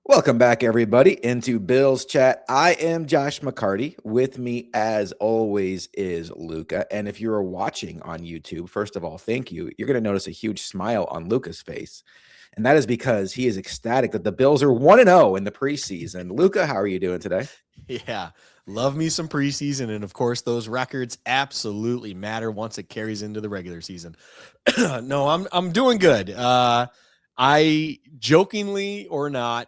Welcome back, everybody, into Bill's Chat. I am Josh McCarty. With me, as always, is Luka. And if you're watching on YouTube, first of all, thank you. You're going to notice a huge smile on Luka's face. And that is because he is ecstatic that the Bills are 1-0 in the preseason. Luka, how are you doing today? Yeah, love me some preseason. And of course, those records absolutely matter once it carries into the regular season. No, I'm doing good. I jokingly or not,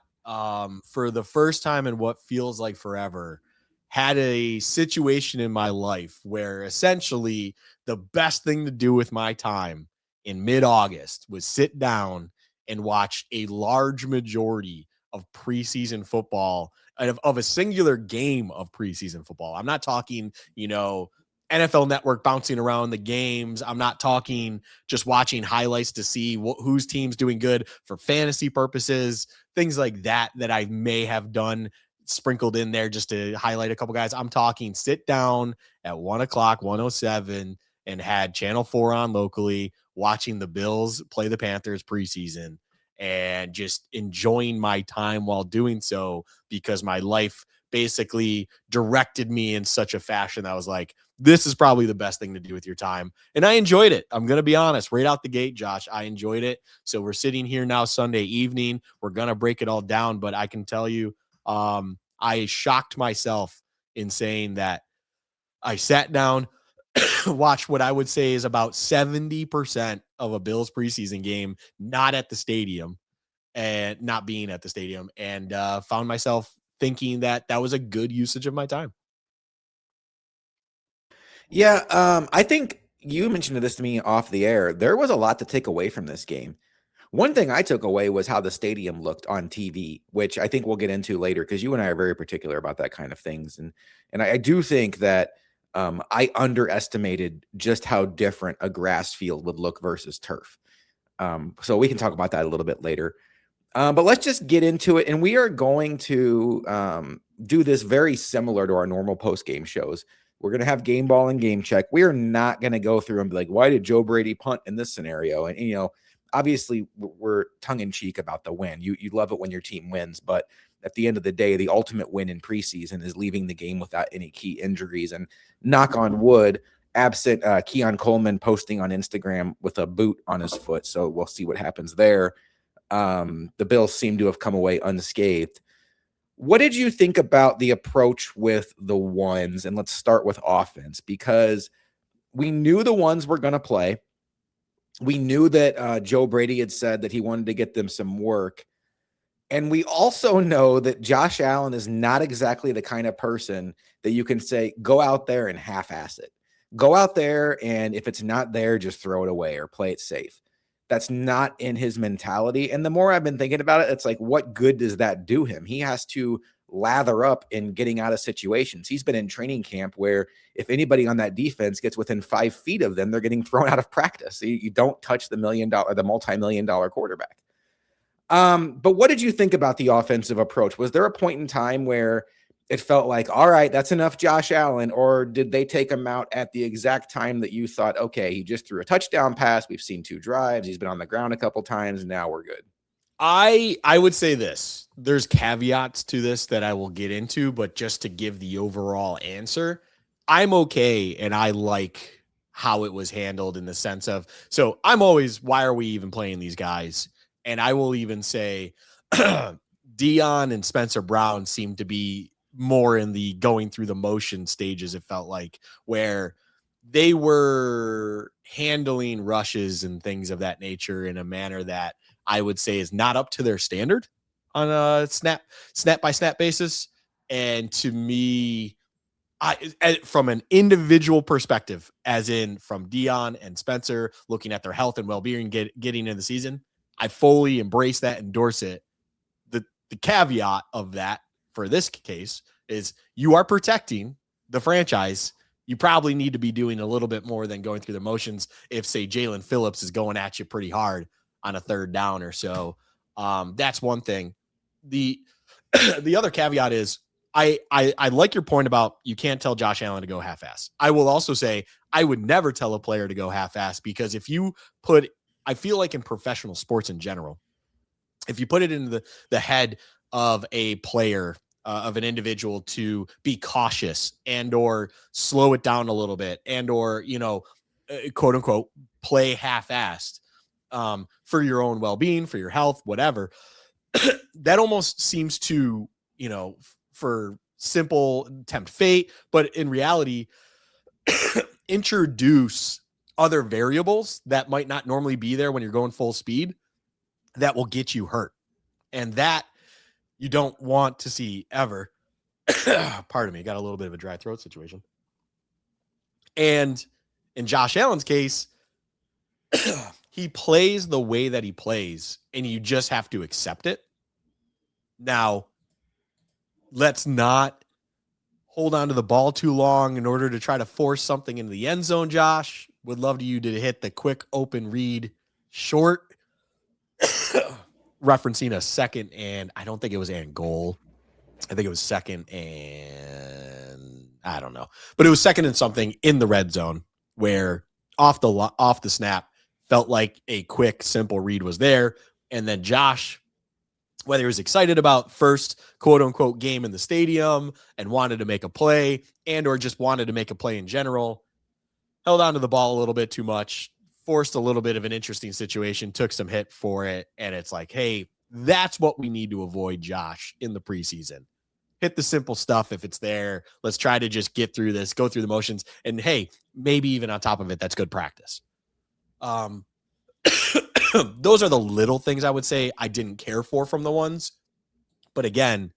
for the first time in what feels like forever, had a situation in my life where essentially the best thing to do with my time in mid-August was sit down and watch a large majority of preseason football, of a singular game of preseason football. I'm not talking, NFL Network bouncing around the games. I'm not talking just watching highlights to see whose team's doing good for fantasy purposes, things like that I may have done sprinkled in there just to highlight a couple guys. I'm talking sit down at 1 o'clock, 107, and had Channel 4 on locally, watching the Bills play the Panthers preseason and just enjoying my time while doing so, because my life basically directed me in such a fashion that I was like, this is probably the best thing to do with your time. And I enjoyed it. I'm going to be honest, right out the gate, Josh, I enjoyed it. So we're sitting here now Sunday evening. We're going to break it all down, but I can tell you, I shocked myself in saying that I sat down, watched what I would say is about 70% of a Bills preseason game, not at the stadium and not being at the stadium, and found myself thinking that was a good usage of my time. Yeah, I think you mentioned this to me off the air. There was a lot to take away from this game. One thing I took away was how the stadium looked on TV, which I think we'll get into later because you and I are very particular about that kind of things. And I do think that I underestimated just how different a grass field would look versus turf. So we can talk about that a little bit later. But let's just get into it. And we are going to do this very similar to our normal post-game shows. We're going to have game ball and game check. We are not going to go through and be like, why did Joe Brady punt in this scenario? And obviously we're tongue in cheek about the win. You love it when your team wins, but at the end of the day, the ultimate win in preseason is leaving the game without any key injuries. And knock on wood, absent Keon Coleman posting on Instagram with a boot on his foot. So we'll see what happens there. The Bills seem to have come away unscathed. What did you think about the approach with the ones? And let's start with offense, because we knew the ones were going to play. We knew that Joe Brady had said that he wanted to get them some work. And we also know that Josh Allen is not exactly the kind of person that you can say, go out there and half-ass it. Go out there, and if it's not there, just throw it away or play it safe. That's not in his mentality. And the more I've been thinking about it, it's like, what good does that do him? He has to lather up in getting out of situations. He's been in training camp where if anybody on that defense gets within 5 feet of them, they're getting thrown out of practice. You don't touch the multi-million-dollar quarterback. But what did you think about the offensive approach? Was there a point in time where it felt like, all right, that's enough Josh Allen, or did they take him out at the exact time that you thought, okay, he just threw a touchdown pass, we've seen 2 drives, he's been on the ground a couple times, now we're good? I would say this. There's caveats to this that I will get into, but just to give the overall answer, I'm okay and I like how it was handled in the sense of, so I'm always, why are we even playing these guys? And I will even say Dion and Spencer Brown seem to be more in the going through the motion stages, it felt like, where they were handling rushes and things of that nature in a manner that I would say is not up to their standard on a snap by snap basis. And to me, from an individual perspective, as in from Dion and Spencer, looking at their health and well-being getting in the season, I fully embrace that, endorse it. The caveat of that for this case is you are protecting the franchise. You probably need to be doing a little bit more than going through the motions if, say, Jalen Phillips is going at you pretty hard on a 3rd down or so. That's one thing. The other caveat is I like your point about you can't tell Josh Allen to go half-ass. I will also say I would never tell a player to go half-ass, because if you I feel like in professional sports in general, if you put it into the head of a player, of an individual to be cautious and or slow it down a little bit and or, quote unquote, play half-assed for your own well-being, for your health, whatever. That almost seems to, for simple tempt fate, but in reality, introduce other variables that might not normally be there when you're going full speed that will get you hurt. And that you don't want to see ever. Pardon me, got a little bit of a dry throat situation. And in Josh Allen's case, he plays the way that he plays, and you just have to accept it. Now, let's not hold on to the ball too long in order to try to force something into the end zone, Josh. Would love you to hit the quick open read short, referencing a second, and I don't think it was and goal. I think it was second and I don't know, but it was second and something in the red zone where off the snap felt like a quick, simple read was there. And then Josh, whether he was excited about first quote unquote game in the stadium and wanted to make a play and, or just wanted to make a play in general, held on to the ball a little bit too much, forced a little bit of an interesting situation, took some hit for it. And it's like, hey, that's what we need to avoid, Josh, in the preseason. Hit the simple stuff if it's there. Let's try to just get through this, go through the motions. And hey, maybe even on top of it, that's good practice. Those are the little things I would say I didn't care for from the ones. But again,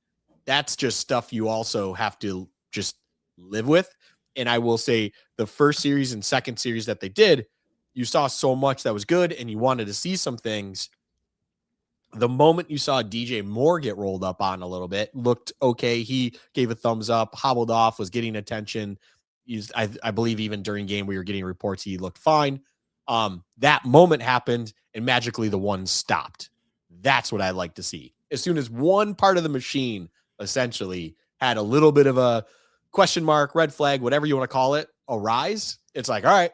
that's just stuff you also have to just live with. And I will say the first series and second series that they did, you saw so much that was good and you wanted to see some things. The moment you saw DJ Moore get rolled up on a little bit, looked okay. He gave a thumbs up, hobbled off, was getting attention. I believe even during game we were getting reports he looked fine. That moment happened and magically the one stopped. That's what I like to see. As soon as one part of the machine essentially had a little bit of a question mark, red flag, whatever you want to call it, arise, it's like, all right,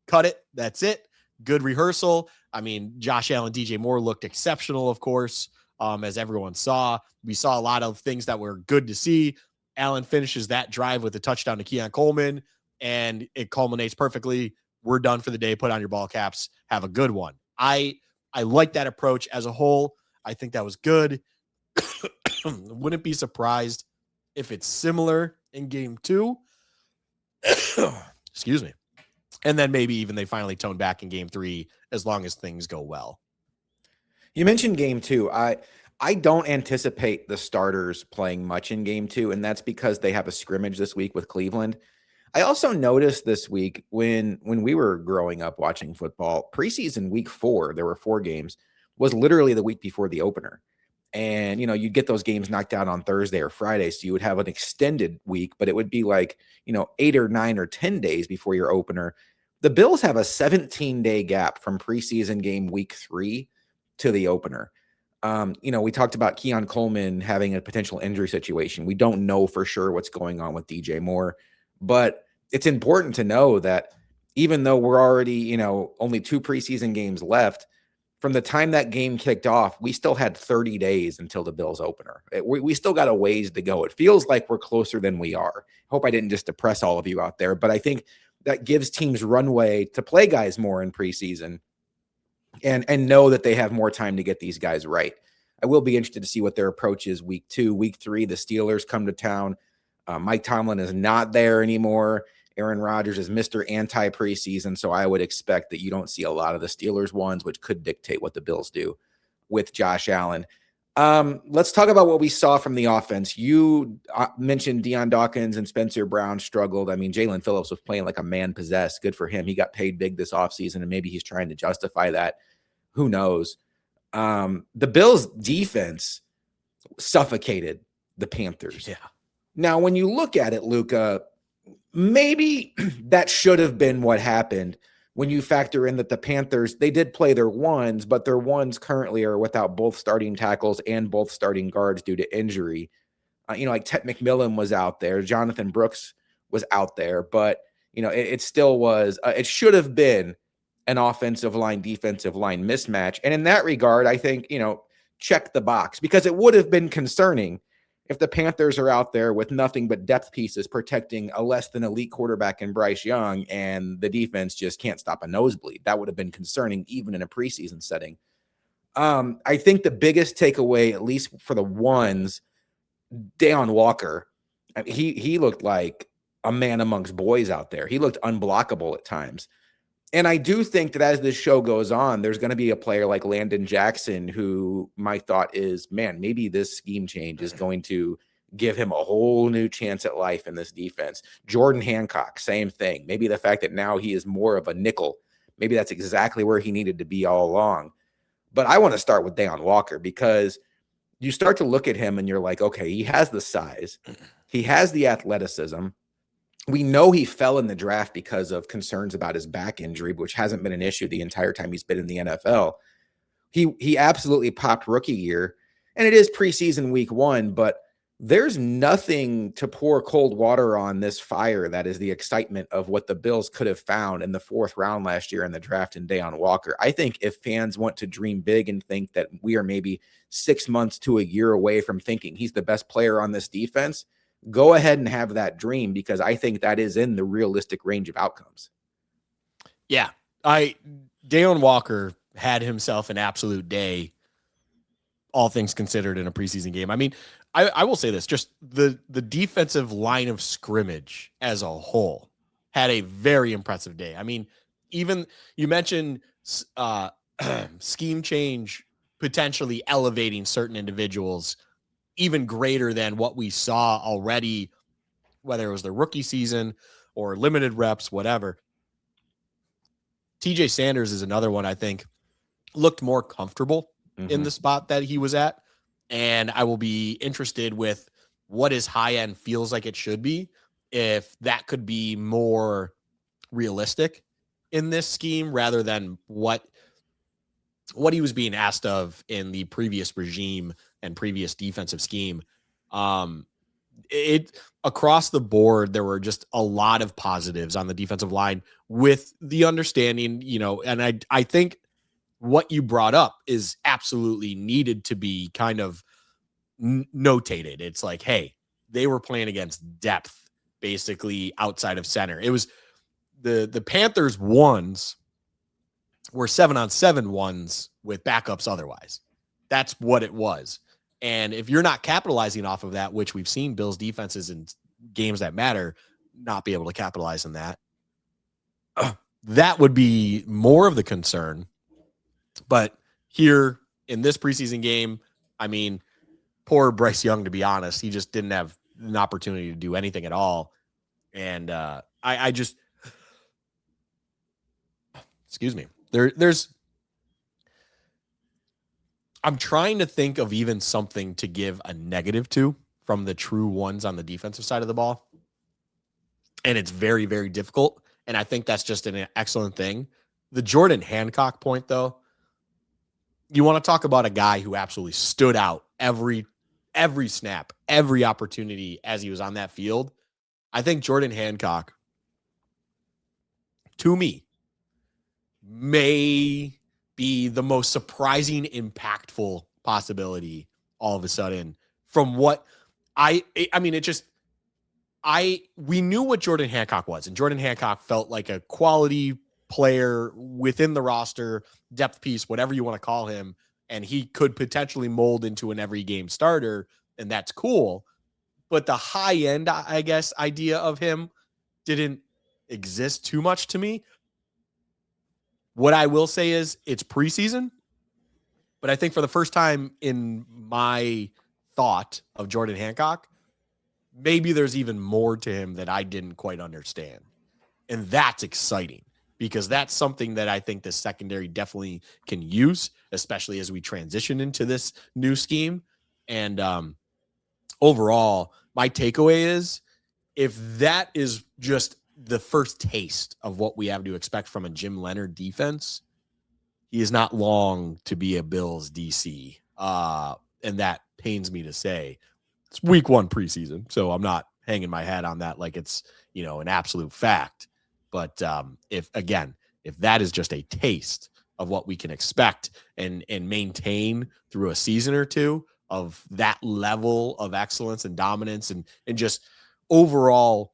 cut it. That's it. Good rehearsal. I mean, Josh Allen, DJ Moore looked exceptional, of course, as everyone saw. We saw a lot of things that were good to see. Allen finishes that drive with a touchdown to Keon Coleman, and it culminates perfectly. We're done for the day. Put on your ball caps. Have a good one. I like that approach as a whole. I think that was good. Wouldn't be surprised if it's similar in game 2. Excuse me. And then maybe even they finally tone back in game 3 as long as things go well. You mentioned game 2. I don't anticipate the starters playing much in game 2, and that's because they have a scrimmage this week with Cleveland. I also noticed this week when we were growing up watching football, preseason week 4, there were 4 games, was literally the week before the opener. And, you'd get those games knocked out on Thursday or Friday. So you would have an extended week, but it would be like, 8 or 9 or 10 days before your opener. The Bills have a 17-day gap from preseason game week 3 to the opener. We talked about Keon Coleman having a potential injury situation. We don't know for sure what's going on with DJ Moore, but it's important to know that even though we're already, only 2 preseason games left, from the time that game kicked off, we still had 30 days until the Bills opener. We still got a ways to go. It feels like we're closer than we are. Hope I didn't just depress all of you out there, but I think that gives teams runway to play guys more in preseason and know that they have more time to get these guys right. I will be interested to see what their approach is week 2. Week 3, the Steelers come to town. Mike Tomlin is not there anymore. Aaron Rodgers is Mr. Anti-preseason, so I would expect that you don't see a lot of the Steelers ones, which could dictate what the Bills do with Josh Allen. Let's talk about what we saw from the offense. You mentioned Deion Dawkins and Spencer Brown struggled. I mean, Jalen Phillips was playing like a man possessed. Good for him. He got paid big this offseason, and maybe he's trying to justify that. Who knows? The Bills' defense suffocated the Panthers. Yeah. Now, when you look at it, Luka, maybe that should have been what happened when you factor in that the Panthers, they did play their ones, but their ones currently are without both starting tackles and both starting guards due to injury. Like Ted McMillan was out there. Jonathan Brooks was out there, but, it still was, it should have been an offensive line, defensive line mismatch. And in that regard, I think, check the box, because it would have been concerning if the Panthers are out there with nothing but depth pieces protecting a less than elite quarterback in Bryce Young, and the defense just can't stop a nosebleed. That would have been concerning even in a preseason setting. I think the biggest takeaway, at least for the ones, Deion Walker, he looked like a man amongst boys out there. He looked unblockable at times. And I do think that as this show goes on, there's going to be a player like Landon Jackson who my thought is, man, maybe this scheme change is going to give him a whole new chance at life in this defense. Jordan Hancock, same thing. Maybe the fact that now he is more of a nickel, maybe that's exactly where he needed to be all along. But I want to start with Deion Walker, because you start to look at him and you're like, okay, he has the size. He has the athleticism. We know he fell in the draft because of concerns about his back injury, which hasn't been an issue the entire time he's been in the NFL. He absolutely popped rookie year, and it is preseason week 1, but there's nothing to pour cold water on this fire that is the excitement of what the Bills could have found in the 4th round last year in the draft in Deion Walker. I think if fans want to dream big and think that we are maybe 6 months to a year away from thinking he's the best player on this defense, go ahead and have that dream, because I think that is in the realistic range of outcomes. Yeah. Deion Walker had himself an absolute day, all things considered, in a preseason game. I mean, I will say this, just the defensive line of scrimmage as a whole had a very impressive day. I mean, even you mentioned scheme change potentially elevating certain individuals even greater than what we saw already, whether it was the rookie season or limited reps, whatever. TJ Sanders is another one I think looked more comfortable in the spot that he was at. And I will be interested with what his high end feels like it should be, if that could be more realistic in this scheme rather than what he was being asked of in the previous regime and previous defensive scheme. It across the board, there were just a lot of positives on the defensive line, with the understanding, and I think what you brought up is absolutely needed to be kind of notated. It's like, hey, they were playing against depth, basically outside of center. It was the Panthers ones were 7-on-7 ones with backups otherwise. That's what it was. And if you're not capitalizing off of that, which we've seen Bills defenses in games that matter not be able to capitalize on that, that would be more of the concern. But here in this preseason game, I mean, poor Bryce Young, to be honest, he just didn't have an opportunity to do anything at all. And I just, excuse me, I'm trying to think of even something to give a negative to from the true ones on the defensive side of the ball. And it's very, very difficult. And I think that's just an excellent thing. The Jordan Hancock point, though, you want to talk about a guy who absolutely stood out every snap, every opportunity as he was on that field. I think Jordan Hancock, to me, may be the most surprising, impactful possibility all of a sudden from what we knew what Jordan Hancock was, and Jordan Hancock felt like a quality player within the roster, depth piece, whatever you want to call him, and he could potentially mold into an every game starter, and that's cool. But the high end, I guess, idea of him didn't exist too much to me. What I will say is it's preseason, but I think for the first time in my thought of Jordan Hancock, maybe there's even more to him that I didn't quite understand. And that's exciting, because that's something that I think the secondary definitely can use, especially as we transition into this new scheme. And overall, my takeaway is, if that is just the first taste of what we have to expect from a Jim Leonard defense, he is not long to be a Bills DC. And that pains me to say. It's week 1 preseason, so I'm not hanging my hat on that like it's, an absolute fact. But if that is just a taste of what we can expect and maintain through a season or two of that level of excellence and dominance and just overall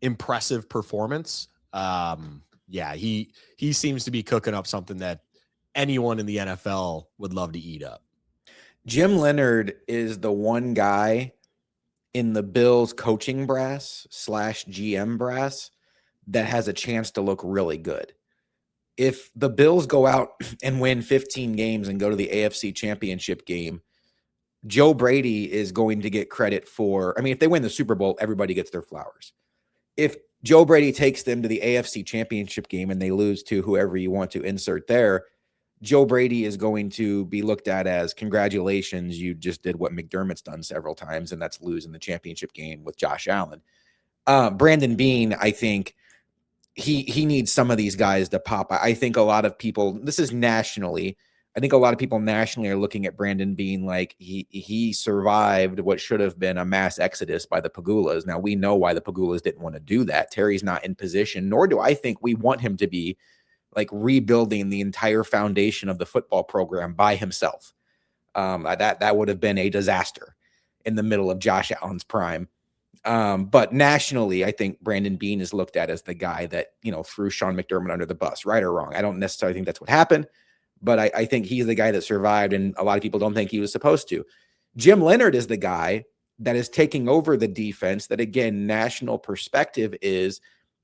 impressive performance. Yeah, he seems to be cooking up something that anyone in the NFL would love to eat up. Jim Leonard is the one guy in the Bills coaching brass / GM brass that has a chance to look really good. If the Bills go out and win 15 games and go to the AFC Championship game, Joe Brady is going to get credit for, I mean, if they win the Super Bowl, everybody gets their flowers. If Joe Brady takes them to the AFC Championship game and they lose to whoever you want to insert there, Joe Brady is going to be looked at as, congratulations, you just did what McDermott's done several times, and that's losing the championship game with Josh Allen. Brandon Beane, I think he needs some of these guys to pop. I think a lot of people, this is nationally, I think a lot of people nationally are looking at Brandon Beane like he survived what should have been a mass exodus by the Pagulas. Now, we know why the Pagulas didn't want to do that. Terry's not in position, nor do I think we want him to be like rebuilding the entire foundation of the football program by himself. That would have been a disaster in the middle of Josh Allen's prime. But nationally, I think Brandon Beane is looked at as the guy that, threw Sean McDermott under the bus, right or wrong. I don't necessarily think that's what happened, but I think he's the guy that survived, and a lot of people don't think he was supposed to. Jim Leonard is the guy that is taking over the defense that, again, national perspective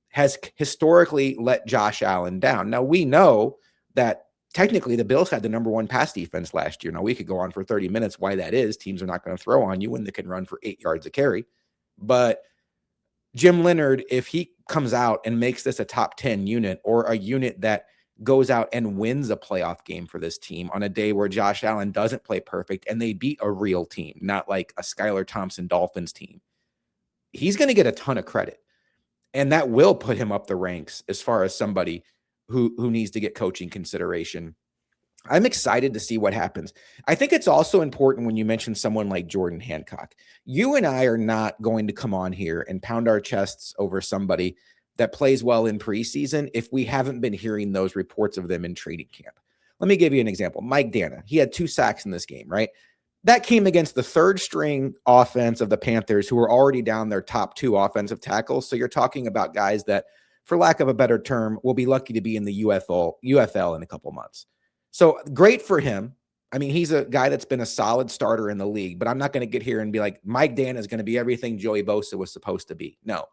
has historically let Josh Allen down. Now, we know that technically the Bills had the number one pass defense last year. Now, we could go on for 30 minutes why that is. Teams are not going to throw on you when they can run for 8 yards a carry. But Jim Leonard, if he comes out and makes this a top 10 unit, or a unit that goes out and wins a playoff game for this team on a day where Josh Allen doesn't play perfect and they beat a real team, not like a Skylar Thompson Dolphins team, he's going to get a ton of credit. And that will put him up the ranks as far as somebody who needs to get coaching consideration. I'm excited to see what happens. I think it's also important when you mention someone like Jordan Hancock. You and I are not going to come on here and pound our chests over somebody that plays well in preseason if we haven't been hearing those reports of them in training camp. Let me give you an example. Mike Dana, he had 2 sacks in this game, right? That came against the third string offense of the Panthers, who were already down their top 2 offensive tackles. So you're talking about guys that, for lack of a better term, will be lucky to be in the UFL in a couple months. So great for him. I mean, he's a guy that's been a solid starter in the league, but I'm not going to get here and be like, Mike Dana is going to be everything Joey Bosa was supposed to be. No.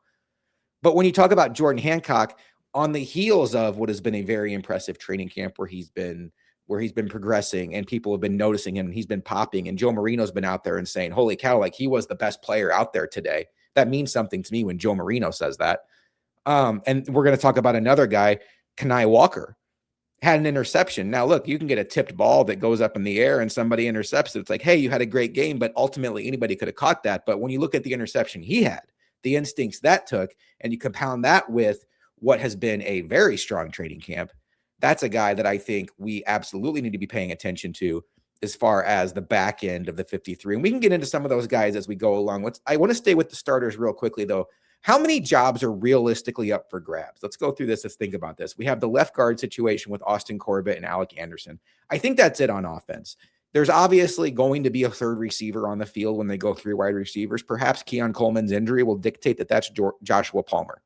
But when you talk about Jordan Hancock, on the heels of what has been a very impressive training camp where he's been progressing and people have been noticing him and he's been popping, and Joe Marino's been out there and saying, holy cow, like he was the best player out there today. That means something to me when Joe Marino says that. And we're going to talk about another guy, Kenai Walker, had an interception. Now, look, you can get a tipped ball that goes up in the air and somebody intercepts it. It's like, hey, you had a great game, but ultimately anybody could have caught that. But when you look at the interception he had, the instincts that took, and you compound that with what has been a very strong training camp, that's a guy that I think we absolutely need to be paying attention to as far as the back end of the 53. And we can get into some of those guys as we go along. I want to stay with the starters real quickly, though. How many jobs are realistically up for grabs? Let's go through this. Let's think about this. We have the left guard situation with Austin Corbett and Alec Anderson. I think that's it on offense. There's obviously going to be a third receiver on the field when they go 3 wide receivers. Perhaps Keon Coleman's injury will dictate that that's Joshua Palmer.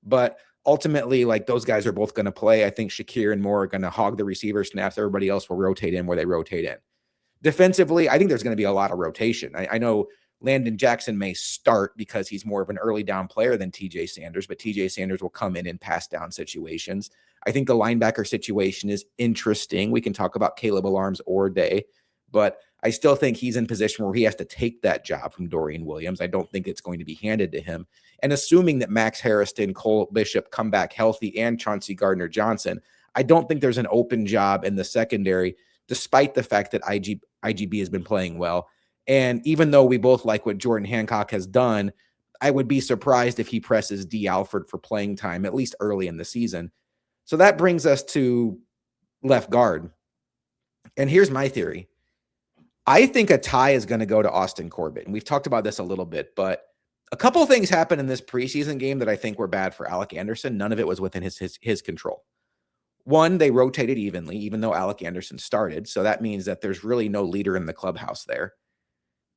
But ultimately, like, those guys are both going to play. I think Shakir and Moore are going to hog the receiver snaps. Everybody else will rotate in where they rotate in. Defensively, I think there's going to be a lot of rotation. I know Landon Jackson may start because he's more of an early down player than TJ Sanders, but TJ Sanders will come in pass down situations. I think the linebacker situation is interesting. We can talk about Caleb Alarms or Day, but I still think he's in position where he has to take that job from Dorian Williams. I don't think it's going to be handed to him. And assuming that Max Harrison, Cole Bishop come back healthy, and Chauncey Gardner-Johnson, I don't think there's an open job in the secondary, despite the fact that IGB has been playing well. And even though we both like what Jordan Hancock has done, I would be surprised if he presses D. Alford for playing time, at least early in the season. So that brings us to left guard. And here's my theory. I think a tie is going to go to Austin Corbett. And we've talked about this a little bit, but a couple of things happened in this preseason game that I think were bad for Alec Anderson. None of it was within his control. One, they rotated evenly, even though Alec Anderson started. So that means that there's really no leader in the clubhouse there.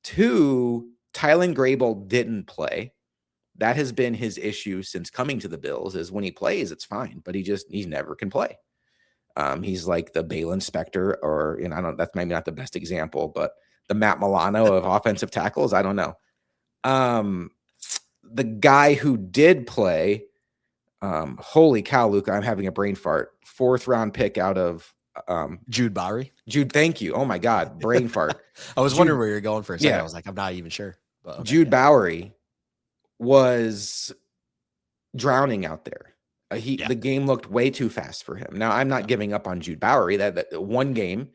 Two, Tylen Grable didn't play. That has been his issue since coming to the Bills, is when he plays, it's fine, but he never can play. He's like the Balin Spector, or, I don't, that's maybe not the best example, but the Matt Milano of offensive tackles. I don't know. The guy who did play, holy cow, Luka, I'm having a brain fart. 4th round pick out of Jude Bowery. Jude, thank you. Oh my God, brain fart. I was wondering where you're going for a second. Yeah. I was like, I'm not even sure. But okay, Jude Bowery was drowning out there. The game looked way too fast for him. Now, I'm not giving up on Jude Bowery. That one game,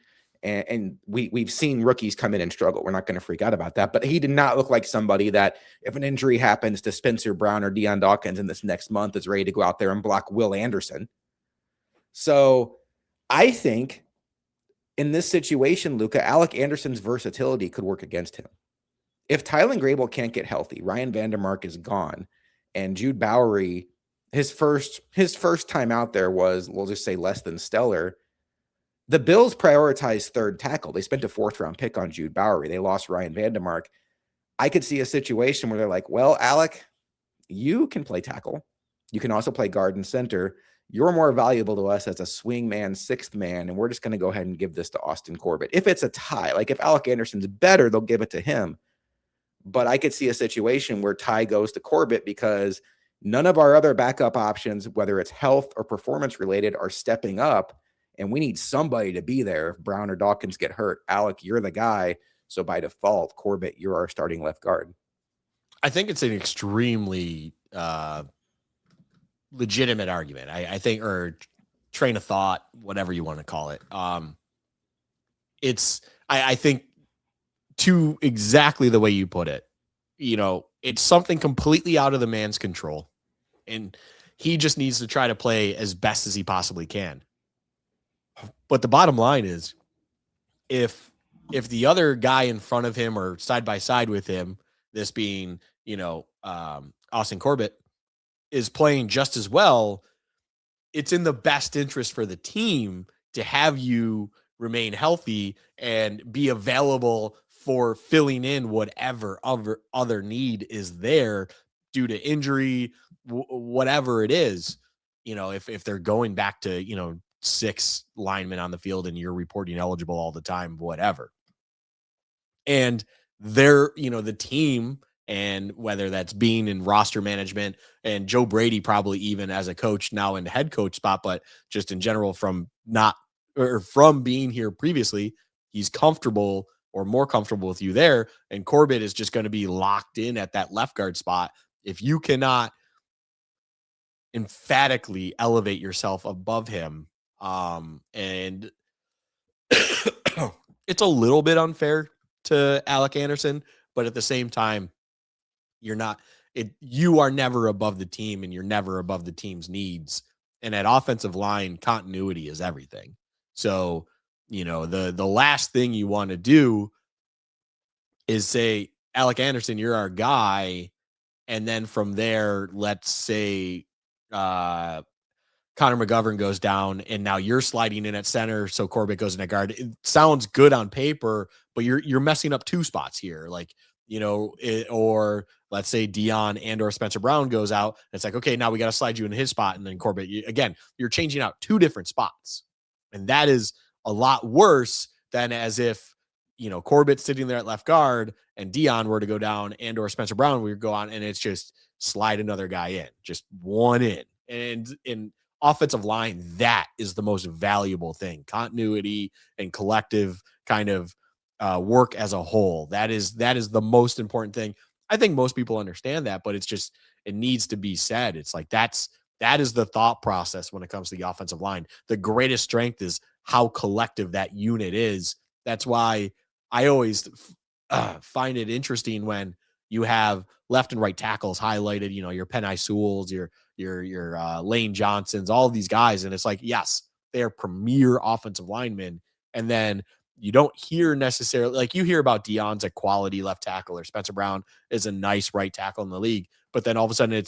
and we've seen rookies come in and struggle. We're not going to freak out about that. But he did not look like somebody that, if an injury happens to Spencer Brown or Deion Dawkins in this next month, is ready to go out there and block Will Anderson. So I think in this situation, Luka, Alec Anderson's versatility could work against him. If Tylen Grable can't get healthy, Ryan Vandermark is gone, and Jude Bowery, his first time out there was, we'll just say, less than stellar. The Bills prioritized 3rd tackle. They spent a 4th round pick on Jude Bowery. They lost Ryan Vandermark. I could see a situation where they're like, well, Alec, you can play tackle. You can also play guard and center. You're more valuable to us as a swing man, 6th man, and we're just going to go ahead and give this to Austin Corbett. If it's a tie, like if Alec Anderson's better, they'll give it to him. But I could see a situation where Ty goes to Corbett because none of our other backup options, whether it's health or performance related, are stepping up. And we need somebody to be there if Brown or Dawkins get hurt. Alec, you're the guy. So by default, Corbett, you're our starting left guard. I think it's an extremely legitimate argument. I think, or train of thought, whatever you want to call it. I think, to exactly the way you put it, it's something completely out of the man's control, and he just needs to try to play as best as he possibly can. But the bottom line is, if the other guy in front of him or side by side with him, this being, Austin Corbett, is playing just as well, it's in the best interest for the team to have you remain healthy and be available for filling in whatever other need is there due to injury, whatever it is. If they're going back to, 6 linemen on the field and you're reporting eligible all the time, whatever. And they're, the team, and whether that's being in roster management, and Joe Brady probably even as a coach now in the head coach spot, but just in general from being here previously, he's comfortable or more comfortable with you there. And Corbett is just going to be locked in at that left guard spot. If you cannot emphatically elevate yourself above him, and it's a little bit unfair to Alec Anderson, but at the same time, you are never above the team, and you're never above the team's needs. And at offensive line, continuity is everything. So, the last thing you want to do is say, Alec Anderson, you're our guy. And then from there, let's say Connor McGovern goes down, and now you're sliding in at center, so Corbett goes in at guard. It sounds good on paper, but you're messing up 2 spots here. Like, or let's say Deion and or Spencer Brown goes out. And it's like, okay, now we got to slide you in his spot. And then Corbett, you're changing out 2 different spots. And that is a lot worse than as if, Corbett's sitting there at left guard and Deion were to go down, and or Spencer Brown would go on, and it's just slide another guy in, just one in. And in offensive line, that is the most valuable thing. Continuity and collective kind of work as a whole. That is the most important thing. I think most people understand that, but it needs to be said. It's like, that is the thought process when it comes to the offensive line. The greatest strength is how collective that unit is. That's why I always find it interesting when you have left and right tackles highlighted, your Penei Sewells, your Lane Johnsons, all of these guys. And it's like, yes, they're premier offensive linemen. And then you don't hear necessarily, like, you hear about Deion's a quality left tackle, or Spencer Brown is a nice right tackle in the league. But then all of a sudden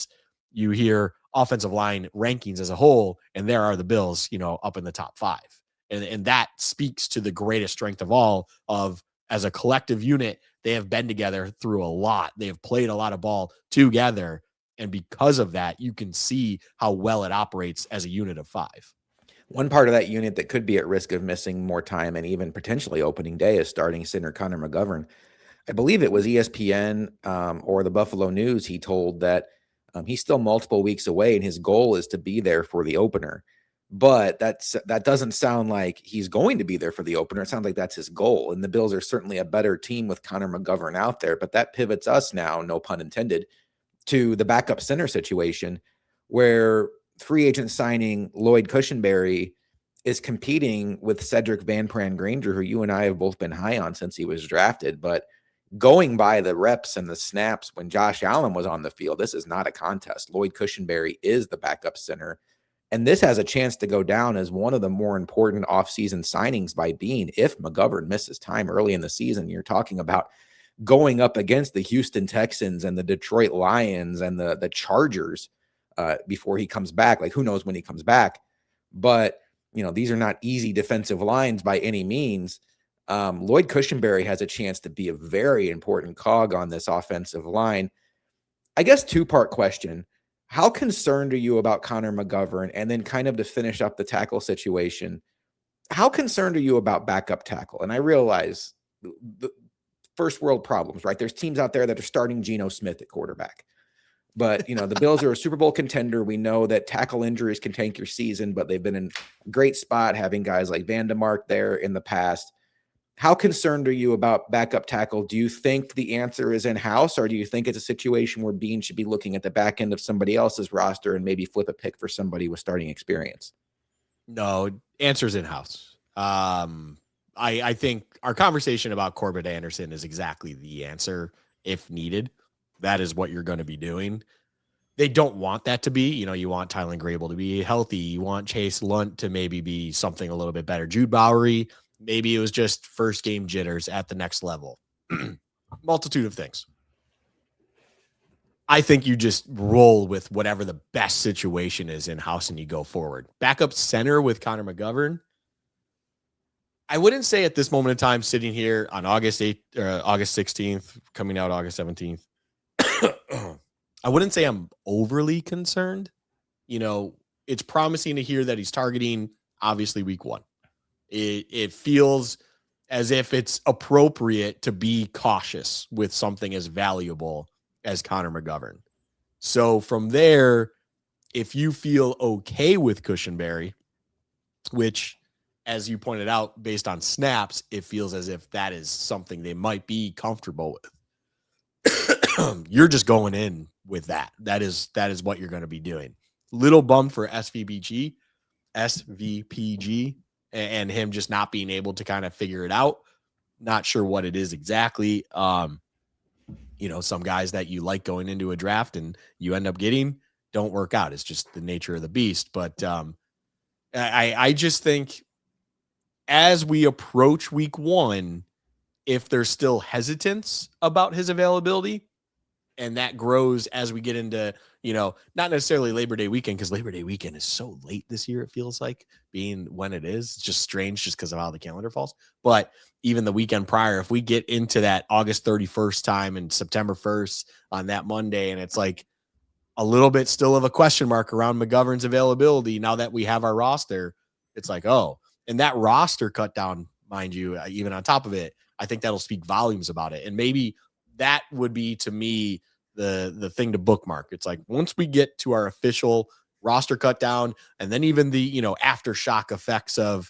you hear offensive line rankings as a whole, and there are the Bills, up in the top 5. And that speaks to the greatest strength of all of, as a collective unit, they have been together through a lot. They have played a lot of ball together. And because of that, you can see how well it operates as a unit of 5. One part of that unit that could be at risk of missing more time and even potentially opening day is starting center Connor McGovern. I believe it was ESPN or the Buffalo News. He told that he's still multiple weeks away and his goal is to be there for the opener. But that doesn't sound like he's going to be there for the opener. It sounds like that's his goal. And the Bills are certainly a better team with Connor McGovern out there. But that pivots us now, no pun intended, to the backup center situation where free agent signing Lloyd Cushenberry is competing with Cedric Van Pran Granger, who you and I have both been high on since he was drafted. But going by the reps and the snaps when Josh Allen was on the field, this is not a contest. Lloyd Cushenberry is the backup center. And this has a chance to go down as one of the more important offseason signings by being, if McGovern misses time early in the season, you're talking about going up against the Houston Texans and the Detroit Lions and the Chargers before he comes back. Like, who knows when he comes back? But, these are not easy defensive lines by any means. Lloyd Cushenberry has a chance to be a very important cog on this offensive line. I guess 2-part question. How concerned are you about Connor McGovern? And then kind of to finish up the tackle situation, how concerned are you about backup tackle? And I realize the first world problems, right? There's teams out there that are starting Geno Smith at quarterback. But, the Bills are a Super Bowl contender. We know that tackle injuries can tank your season, but they've been in a great spot having guys like Van DeMark there in the past. How concerned are you about backup tackle? Do you think the answer is in-house, or do you think it's a situation where Bean should be looking at the back end of somebody else's roster and maybe flip a pick for somebody with starting experience? No, answer's in-house. I think our conversation about Corbett Anderson is exactly the answer if needed. That is what you're going to be doing. They don't want that to be, you want Tylen Grable to be healthy. You want Chase Lunt to maybe be something a little bit better. Jude Bowery, maybe it was just first game jitters at the next level. Multitude of things. I think you just roll with whatever the best situation is in-house and you go forward. Backup center with Connor McGovern. I wouldn't say at this moment in time, sitting here on August 8th or August 16th, coming out August 17th, I wouldn't say I'm overly concerned. It's promising to hear that he's targeting, obviously, week 1. It feels as if it's appropriate to be cautious with something as valuable as Connor McGovern. So from there, if you feel okay with Cushenberry, which, as you pointed out, based on snaps, it feels as if that is something they might be comfortable with. You're just going in with that. That is what you're going to be doing. Little bummed for SVPG, and him just not being able to kind of figure it out. Not sure what it is exactly. Some guys that you like going into a draft and you end up getting don't work out. It's just the nature of the beast. But I just think as we approach week 1, if there's still hesitance about his availability, and that grows as we get into, not necessarily Labor Day weekend, because Labor Day weekend is so late this year, it feels like, being when it is. It's just strange just because of how the calendar falls. But even the weekend prior, if we get into that August 31st time and September 1st on that Monday, and it's like a little bit still of a question mark around McGovern's availability now that we have our roster, it's like, oh, and that roster cut down, mind you, even on top of it, I think that'll speak volumes about it. And maybe that would be, to me, the thing to bookmark. It's like, once we get to our official roster cut down, and then even the, aftershock effects of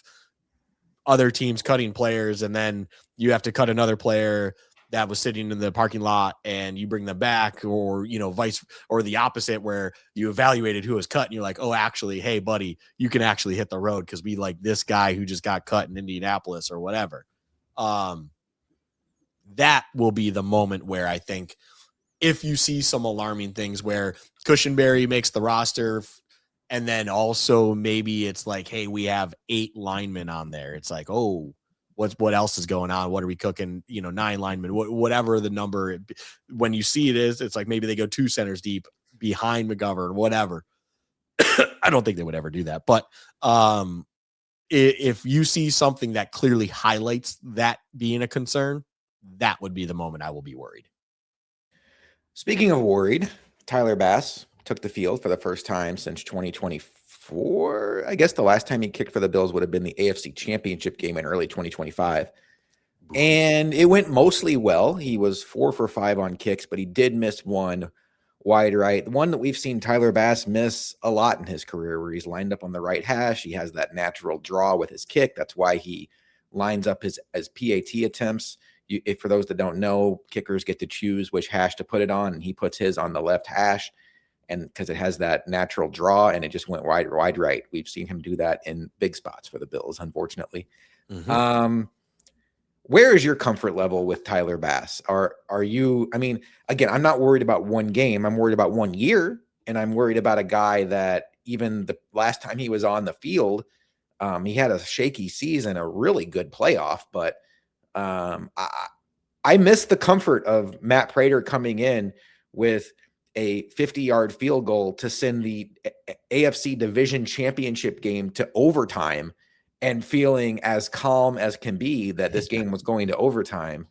other teams cutting players, and then you have to cut another player that was sitting in the parking lot and you bring them back, or, vice, or the opposite, where you evaluated who was cut and you're like, oh, actually, hey buddy, you can actually hit the road because we like this guy who just got cut in Indianapolis or whatever. That will be the moment where I think, if you see some alarming things where Cushenberry makes the roster, and then also maybe it's like, hey, we have 8 linemen on there. It's like, oh, what else is going on? What are we cooking? 9 linemen, whatever the number. When you see it is, it's like maybe they go 2 centers deep behind McGovern, whatever. I don't think they would ever do that. But if you see something that clearly highlights that being a concern, that would be the moment I will be worried. Speaking of worried, Tyler Bass took the field for the first time since 2024. I guess the last time he kicked for the Bills would have been the AFC Championship game in early 2025. And it went mostly well. He was 4 for 5 on kicks, but he did miss one wide right. The one that we've seen Tyler Bass miss a lot in his career, where he's lined up on the right hash. He has that natural draw with his kick. That's why he lines up his PAT attempts. For those that don't know, kickers get to choose which hash to put it on, and he puts his on the left hash, and because it has that natural draw, and it just went wide right. We've seen him do that in big spots for the Bills, unfortunately. Mm-hmm. Where is your comfort level with Tyler Bass? Are you, I mean, again, I'm not worried about one game. I'm worried about 1 year, and I'm worried about a guy that even the last time he was on the field, he had a shaky season, a really good playoff, but I miss the comfort of Matt Prater coming in with a 50-yard field goal to send the AFC Division Championship game to overtime and feeling as calm as can be that this game was going to overtime.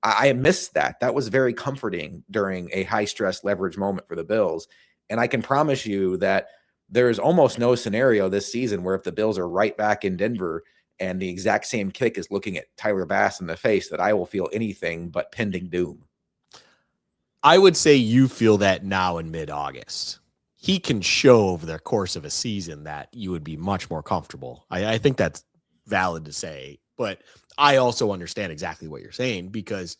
I missed that. That was very comforting during a high-stress leverage moment for the Bills. And I can promise you that there is almost no scenario this season where if the Bills are right back in Denver and the exact same kick is looking at Tyler Bass in the face, that I will feel anything but pending doom. I would say you feel that now in mid-August. He can show over the course of a season that you would be much more comfortable. I think that's valid to say, but I also understand exactly what you're saying, because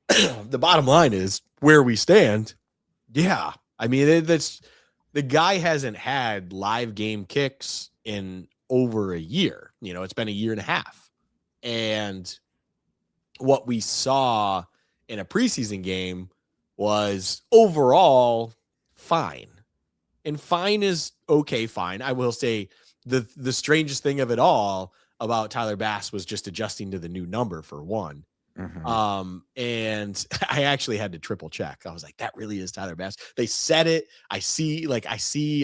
the bottom line is where we stand. Yeah. I mean, that's the guy hasn't had live game kicks in over a year. You know, it's been a year and a half. And what we saw in a preseason game was overall fine. And fine is okay, fine. I will say the strangest thing of it all about Tyler Bass was just adjusting to the new number, for one. Mm-hmm. And I actually had to triple check. I was like, that really is Tyler Bass. They said it. I see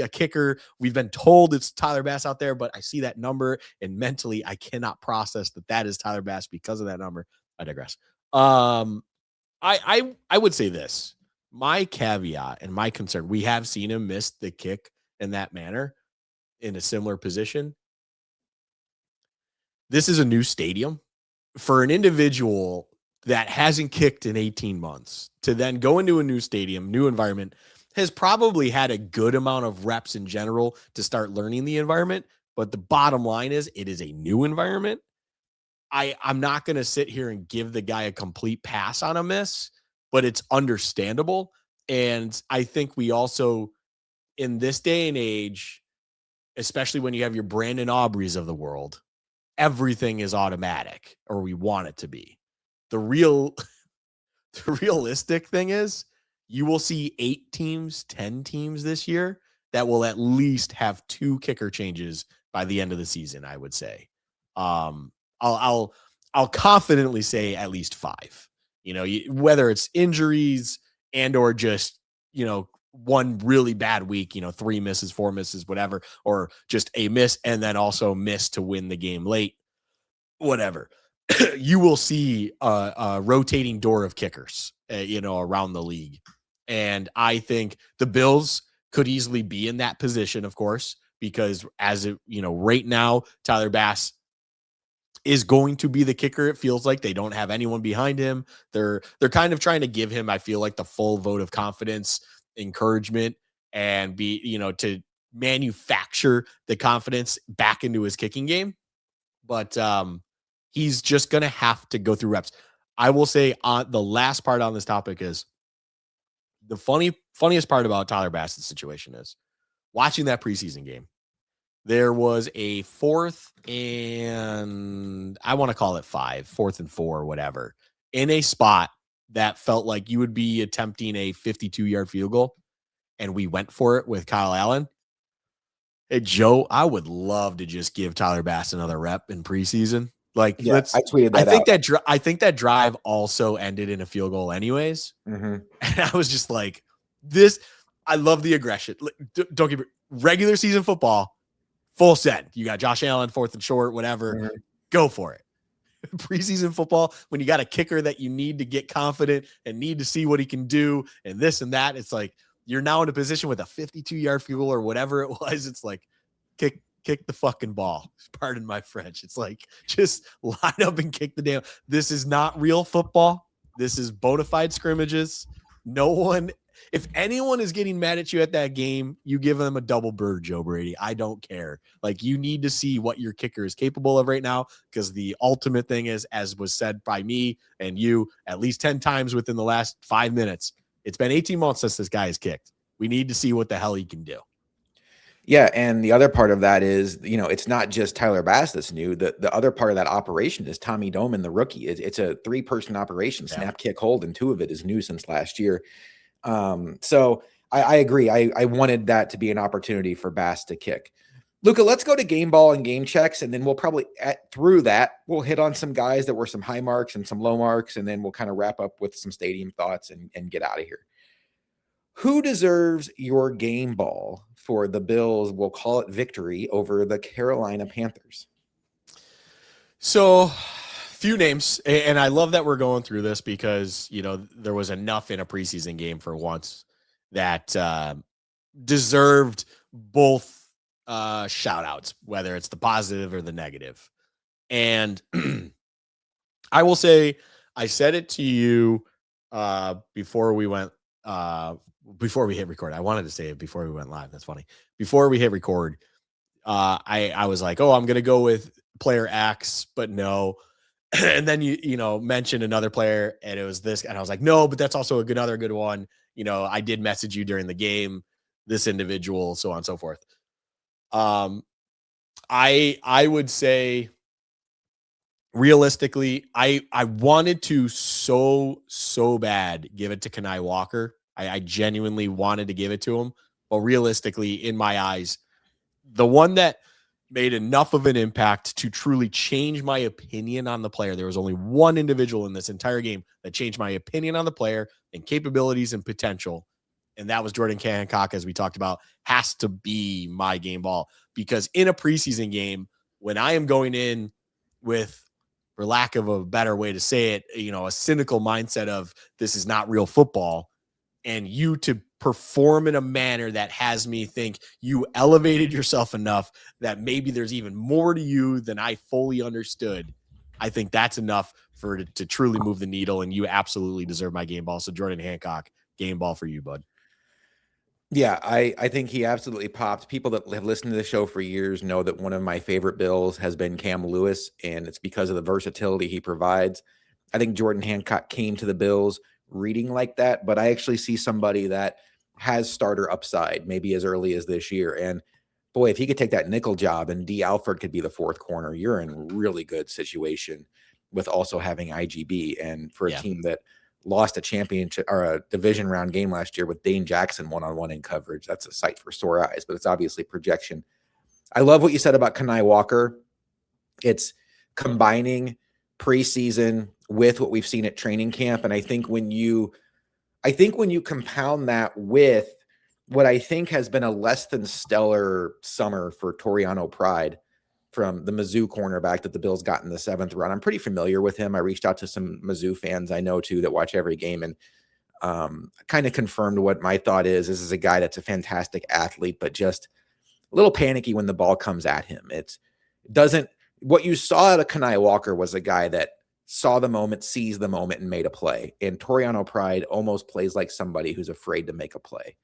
a kicker. We've been told it's Tyler Bass out there, but I see that number, and mentally I cannot process that is Tyler Bass because of that number. I digress. I would say this. My caveat and my concern, we have seen him miss the kick in that manner in a similar position. This is a new stadium. For an individual that hasn't kicked in 18 months to then go into a new stadium, new environment, has probably had a good amount of reps in general to start learning the environment. But the bottom line is it is a new environment. I'm not going to sit here and give the guy a complete pass on a miss, but it's understandable. And I think we also, in this day and age, especially when you have your Brandon Aubreys of the world, everything is automatic, or we want it to be. The realistic thing is you will see 8 teams, 10 teams this year that will at least have 2 kicker changes by the end of the season, I would say. I'll confidently say at least 5. You know, whether it's injuries and or just, you know, one really bad week, you know, 3 misses, 4 misses, whatever, or just a miss and then also miss to win the game late, whatever. You will see a rotating door of kickers, you know, around the league. And I think the Bills could easily be in that position, of course, because right now, Tyler Bass is going to be the kicker. It feels like they don't have anyone behind him. They're kind of trying to give him, I feel like, the full vote of confidence, encouragement, and to manufacture the confidence back into his kicking game. But he's just going to have to go through reps. I will say the last part on this topic is the funniest part about Tyler Bass's situation is watching that preseason game. There was a 4th and I want to call it 4th and 4, whatever, in a spot that felt like you would be attempting a 52-yard field goal. And we went for it with Kyle Allen. Hey, Joe, I would love to just give Tyler Bass another rep in preseason. Like, I tweeted that. I think that drive also ended in a field goal anyways. Mm-hmm. And I was just like, I love the aggression. Don't get me, regular season football, full send. You got Josh Allen, 4th and short, whatever. Go for it. Preseason football, when you got a kicker that you need to get confident and need to see what he can do and this and that, it's like you're now in a position with a 52-yard field goal or whatever it was. It's like kick the fucking ball. Pardon my French. It's like just line up and kick the damn. This is not real football. This is bona fide scrimmages. No one, if anyone is getting mad at you at that game, you give them a double bird, Joe Brady. I don't care. Like, you need to see what your kicker is capable of right now, because the ultimate thing is, as was said by me and you at least 10 times within the last 5 minutes, it's been 18 months since this guy has kicked. We need to see what the hell he can do. Yeah, and the other part of that is, it's not just Tyler Bass that's new. The other part of that operation is Tommy Doman, the rookie. It's a 3-person operation, snap, kick, hold, and 2 of it is new since last year. So I agree. I wanted that to be an opportunity for Bass to kick. Luka, let's go to game ball and game checks, and then we'll probably through that we'll hit on some guys that were some high marks and some low marks, and then we'll kind of wrap up with some stadium thoughts and get out of here. Who deserves your game ball for the Bills? We'll call it victory over the Carolina Panthers. So, few names, and I love that we're going through this because, there was enough in a preseason game for once that deserved both shout outs, whether it's the positive or the negative. And I will say, I said it to you before we hit record. I wanted to say it before we went live. That's funny. Before we hit record, I was like, I'm going to go with player X, but no. And then you mentioned another player, and it was this, and I was like, no, but that's also another good one. I did message you during the game, this individual, so on and so forth. I would say, realistically, I wanted to so bad give it to Kenai Walker. I genuinely wanted to give it to him, but realistically, in my eyes, the one that made enough of an impact to truly change my opinion on the player. There was only one individual in this entire game that changed my opinion on the player and capabilities and potential. And that was Jordan Hancock, as we talked about, has to be my game ball, because in a preseason game, when I am going in with, for lack of a better way to say it, a cynical mindset of this is not real football, and you to perform in a manner that has me think you elevated yourself enough that maybe there's even more to you than I fully understood. I think that's enough for it to truly move the needle, and you absolutely deserve my game ball. So Jordan Hancock, game ball for you, bud. Yeah, I think he absolutely popped. People that have listened to the show for years know that one of my favorite Bills has been Cam Lewis, and it's because of the versatility he provides. I think Jordan Hancock came to the Bills reading like that, but I actually see somebody that has starter upside maybe as early as this year. And boy, if he could take that nickel job and D. Alford could be the 4th corner, you're in a really good situation with also having IGB. And for a team that lost a championship or a division round game last year with Dane Jackson one-on-one in coverage, that's a sight for sore eyes, but it's obviously projection. I love what you said about Kenai Walker. It's combining preseason with what we've seen at training camp. And I think when you compound that with what I think has been a less than stellar summer for Toriano Pride from the Mizzou cornerback that the Bills got in the 7th round. I'm pretty familiar with him. I reached out to some Mizzou fans I know too that watch every game, and kind of confirmed what my thought is. This is a guy that's a fantastic athlete, but just a little panicky when the ball comes at him. What you saw out of Kenai Walker was a guy that saw the moment, seized the moment, and made a play. And Toriano Pride almost plays like somebody who's afraid to make a play.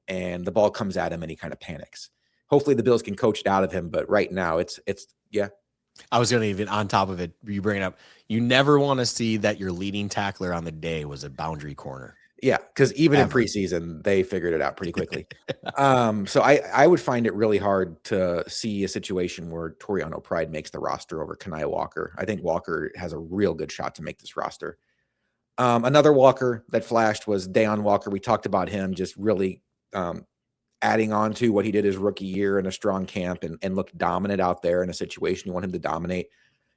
And the ball comes at him and he kind of panics. Hopefully the Bills can coach it out of him, but right now it's yeah. I was going to even, on top of it, you bring it up, you never want to see that your leading tackler on the day was a boundary corner. Yeah, because even in preseason, they figured it out pretty quickly. So I would find it really hard to see a situation where Toriano Pride makes the roster over Kenai Walker. I think Walker has a real good shot to make this roster. Another Walker that flashed was Deion Walker. We talked about him just really adding on to what he did his rookie year in a strong camp and looked dominant out there in a situation you want him to dominate.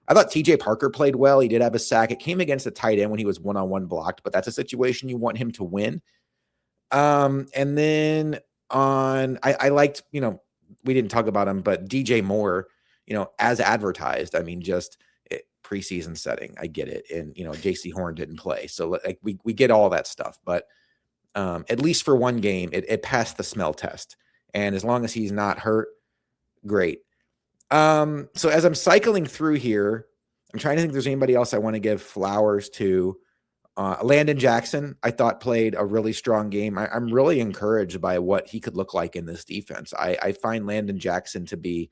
I thought TJ Parker played well. He did have a sack. It came against a tight end when he was one-on-one blocked, but that's a situation you want him to win. And then I liked, we didn't talk about him, but DJ Moore, as advertised, I mean, just preseason setting, I get it. And, JC Horn didn't play. So like we get all that stuff, but at least for one game, it passed the smell test. And as long as he's not hurt, great. So as I'm cycling through here, I'm trying to think if there's anybody else I want to give flowers to. Landon Jackson, I thought played a really strong game. I'm really encouraged by what he could look like in this defense. I find Landon Jackson to be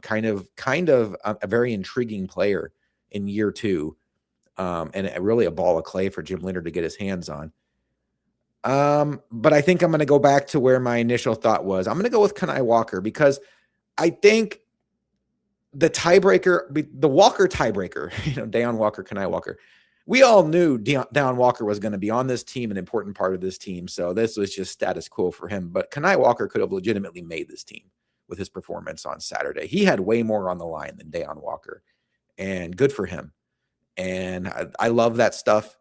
kind of a very intriguing player in year 2, and really a ball of clay for Jim Leonard to get his hands on. But I think I'm going to go back to where my initial thought was. I'm going to go with Kenai Walker because I think the tiebreaker, the Walker tiebreaker, Deion Walker, Kenai Walker, we all knew Deion Walker was going to be on this team, an important part of this team. So this was just status quo for him. But Kenai Walker could have legitimately made this team with his performance on Saturday. He had way more on the line than Deion Walker, and good for him. And I love that stuff.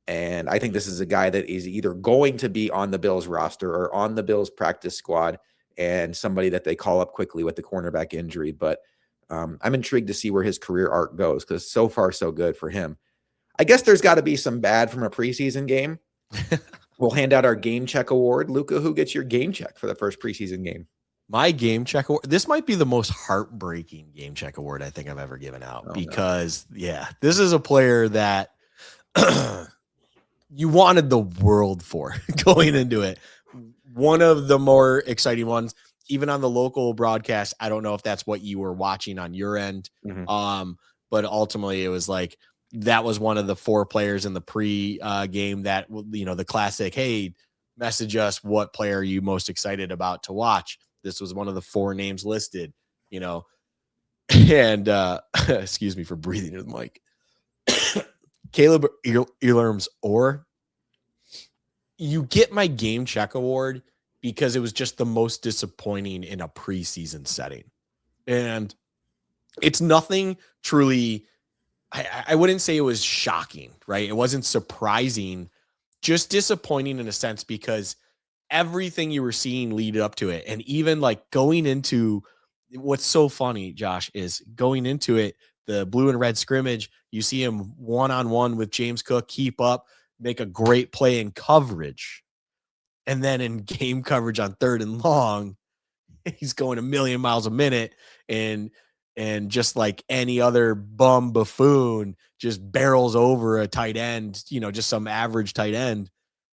And I think this is a guy that is either going to be on the Bills roster or on the Bills practice squad, and somebody that they call up quickly with the cornerback injury. But I'm intrigued to see where his career arc goes because so far so good for him. I guess there's got to be some bad from a preseason game. We'll hand out our game check award. Luka, who gets your game check for the first preseason game? My game check award. This might be the most heartbreaking game check award I think I've ever given out because, this is a player that you wanted the world for going into it. One of the more exciting ones, even on the local broadcast. I don't know if that's what you were watching on your end. Mm-hmm. But ultimately it was like, that was one of the 4 players in the game that, the classic, hey, message us what player are you most excited about to watch. This was one of the 4 names listed, and excuse me for breathing into the mic. Caleb Earlerms, or you get my game check award because it was just the most disappointing in a preseason setting. And it's nothing truly, I wouldn't say it was shocking, right? It wasn't surprising, just disappointing in a sense because everything you were seeing lead up to it. And even like going into what's so funny, Josh, is going into it, the blue and red scrimmage, you see him one-on-one with James Cook, keep up, make a great play in coverage. And then in game coverage on 3rd and long, he's going a million miles a minute and just like any other bum buffoon just barrels over a tight end, just some average tight end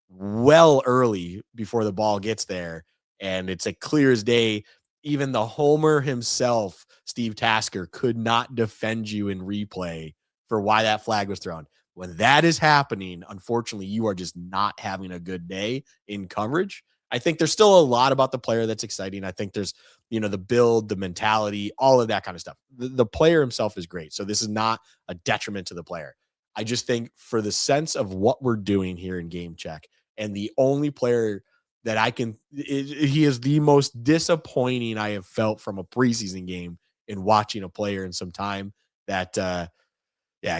well early before the ball gets there. And it's a clear as day. Even the homer himself, Steve Tasker, could not defend you in replay for why that flag was thrown. When that is happening, unfortunately, you are just not having a good day in coverage. I think there's still a lot about the player that's exciting. I think there's, the build, the mentality, all of that kind of stuff. The player himself is great. So this is not a detriment to the player. I just think for the sense of what we're doing here in Game Check, and the only player that he is the most disappointing I have felt from a preseason game in watching a player in some time that,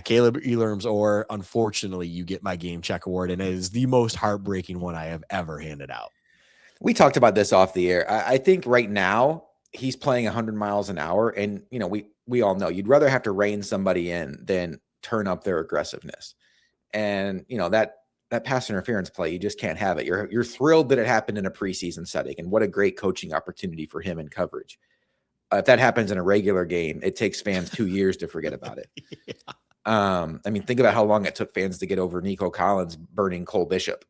Caleb Earlerms, or unfortunately you get my game check award. And it is the most heartbreaking one I have ever handed out. We talked about this off the air. I think right now he's playing 100 miles an hour. And, we all know you'd rather have to rein somebody in than turn up their aggressiveness. And, that pass interference play, you just can't have it. You're thrilled that it happened in a preseason setting, and what a great coaching opportunity for him in coverage. If that happens in a regular game, it takes fans 2 years to forget about it. Think about how long it took fans to get over Nico Collins burning Cole Bishop.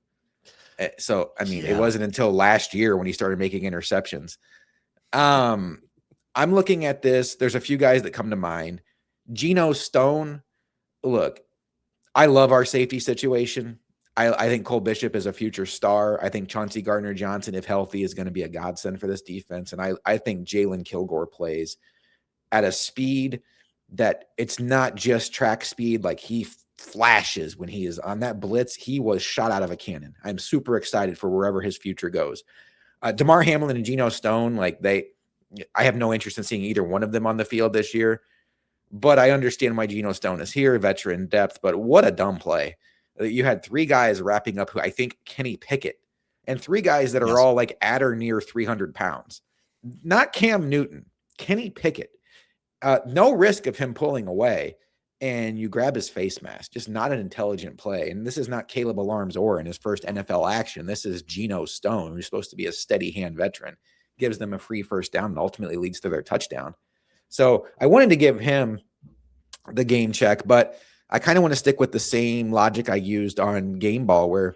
So, it wasn't until last year when he started making interceptions. I'm looking at this. There's a few guys that come to mind. Geno Stone. Look, I love our safety situation. I think Cole Bishop is a future star. I think Chauncey Gardner-Johnson, if healthy, is going to be a godsend for this defense. And I think Jalen Kilgore plays at a speed that it's not just track speed. Like, he flashes when he is on that blitz. He was shot out of a cannon. I'm super excited for wherever his future goes. DeMar Hamlin and Geno Stone, I have no interest in seeing either one of them on the field this year, but I understand why Geno Stone is here, veteran depth. But what a dumb play. You had 3 guys wrapping up who I think Kenny Pickett and 3 guys that are Yes. all like at or near 300 pounds. Not Cam Newton, Kenny Pickett. No risk of him pulling away, and you grab his face mask. Just not an intelligent play. And this is not Caleb Alarms or in his first NFL action. This is Geno Stone, who's supposed to be a steady hand veteran. Gives them a free first down and ultimately leads to their touchdown. So I wanted to give him the game check, but I kind of want to stick with the same logic I used on Game Ball, where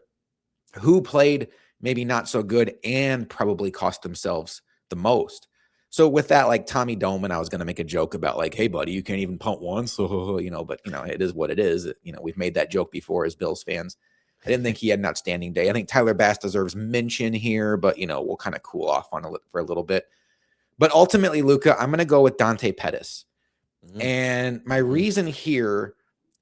who played maybe not so good and probably cost themselves the most. So with that, like Tommy Doman, I was going to make a joke about like, hey, buddy, you can't even punt once. So, but, it is what it is. We've made that joke before as Bills fans. I didn't think he had an outstanding day. I think Tyler Bass deserves mention here, but, we'll kind of cool off on for a little bit. But ultimately, Luka, I'm going to go with Dante Pettis. And my reason here,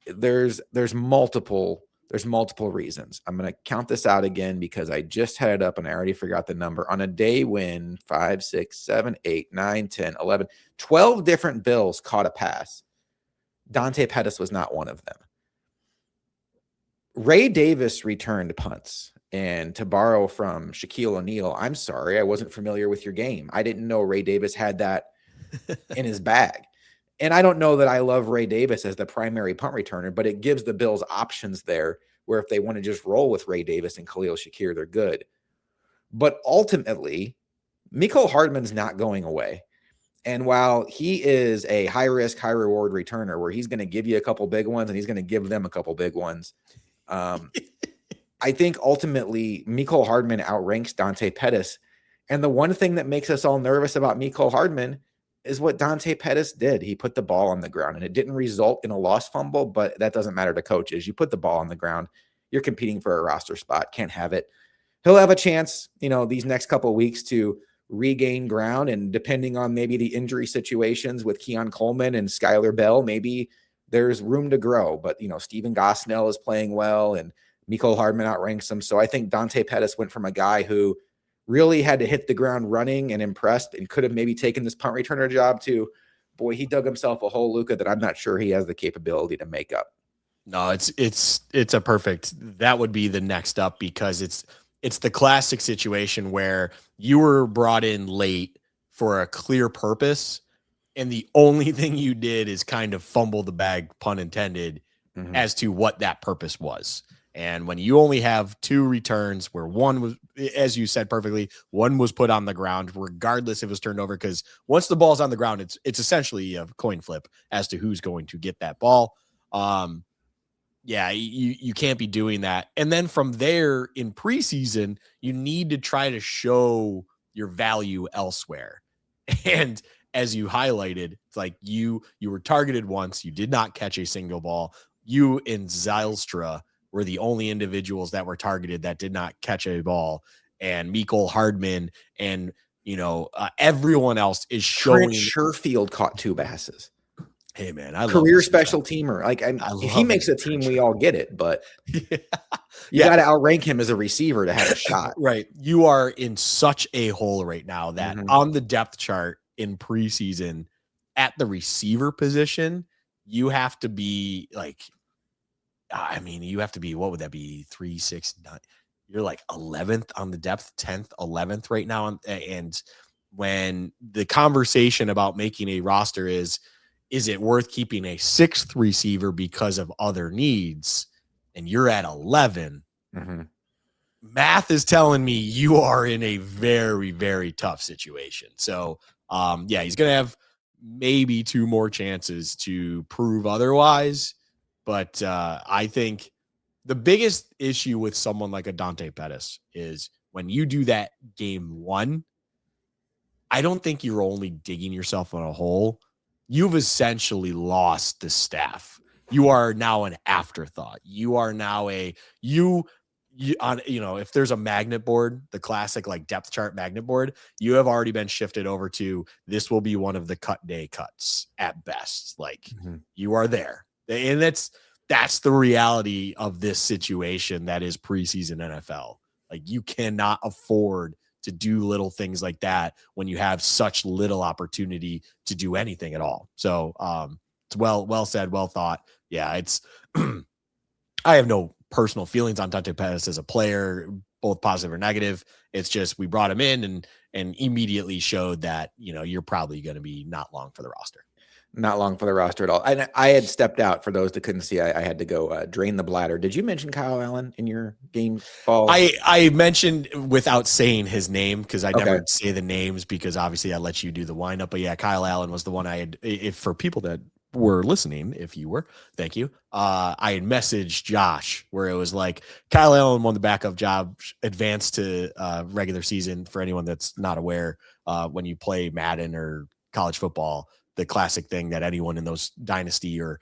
there's multiple reasons. I'm going to count this out again because I just had it up and I already forgot the number. On a day when 5, 6, 7, 8, 9, 10, 11, 12 different Bills caught a pass, Dante Pettis was not one of them. Ray Davis returned punts. And to borrow from Shaquille O'Neal, I'm sorry, I wasn't familiar with your game. I didn't know Ray Davis had that in his bag. And I don't know that I love Ray Davis as the primary punt returner, but it gives the Bills options there where if they want to just roll with Ray Davis and Khalil Shakir, they're good. But ultimately, Mecole Hardman's not going away. And while he is a high-risk, high-reward returner where he's going to give you a couple big ones and he's going to give them a couple big ones, I think ultimately Mecole Hardman outranks Dante Pettis. And the one thing that makes us all nervous about Mecole Hardman is what Dante Pettis did. He put the ball on the ground, and it didn't result in a lost fumble, but that doesn't matter to coaches. You put the ball on the ground, you're competing for a roster spot, can't have it. He'll have a chance, these next couple of weeks to regain ground, and depending on maybe the injury situations with Keon Coleman and Skylar Bell, maybe there's room to grow. But, Stephen Gosnell is playing well, and Mecole Hardman outranks him. So I think Dante Pettis went from a guy who really had to hit the ground running and impressed and could have maybe taken this punt returner job to, boy, he dug himself a hole, Luka, that I'm not sure he has the capability to make up. No, it's a perfect, that would be the next up, because it's the classic situation where you were brought in late for a clear purpose, and the only thing you did is kind of fumble the bag, pun intended, as to what that purpose was. And when you only have 2 returns where one was, as you said perfectly, one was put on the ground, regardless if it was turned over, because once the ball's on the ground, it's essentially a coin flip as to who's going to get that ball. Yeah, you can't be doing that. And then from there in preseason, you need to try to show your value elsewhere. And as you highlighted, it's like you were targeted once, you did not catch a single ball. You and Zylstra were the only individuals that were targeted that did not catch a ball. And Mecole Hardman and, everyone else is showing. Trent Sherfield caught 2 passes. Hey, man, I career love special teamer. Like, if he makes a team, we all get it. But you got to outrank him as a receiver to have a shot. Right. You are in such a hole right now that on the depth chart in preseason at the receiver position, you have to be like, you have to be, what would that be? 3, 6, 9. You're like 11th on the depth, 10th, 11th right now. And when the conversation about making a roster is it worth keeping a 6th receiver because of other needs, and you're at 11, math is telling me you are in a very, very tough situation. So, he's going to have maybe 2 more chances to prove otherwise. But I think the biggest issue with someone like a Dante Pettis is when you do that game 1, I don't think you're only digging yourself in a hole. You've essentially lost the staff. You are now an afterthought. You are now if there's a magnet board, the classic like depth chart magnet board, you have already been shifted over to, this will be one of the cut day cuts at best. Like you are there. And that's the reality of this situation that is preseason NFL. Like, you cannot afford to do little things like that when you have such little opportunity to do anything at all. So it's well said, well thought. Yeah, it's I have no personal feelings on Dante Pettis as a player, both positive or negative. It's just we brought him in and immediately showed that, you're probably going to be not long for the roster. Not long for the roster at all. And I had stepped out. For those that couldn't see, I had to go drain the bladder. Did you mention Kyle Allen in your game ball? I mentioned without saying his name because I never say the names because obviously I let you do the windup. But yeah, Kyle Allen was the one I had. If for people that were listening, if you were, thank you. I had messaged Josh where it was like Kyle Allen won the backup job, advanced to regular season. For anyone that's not aware, when you play Madden or college football, the classic thing that anyone in those dynasty or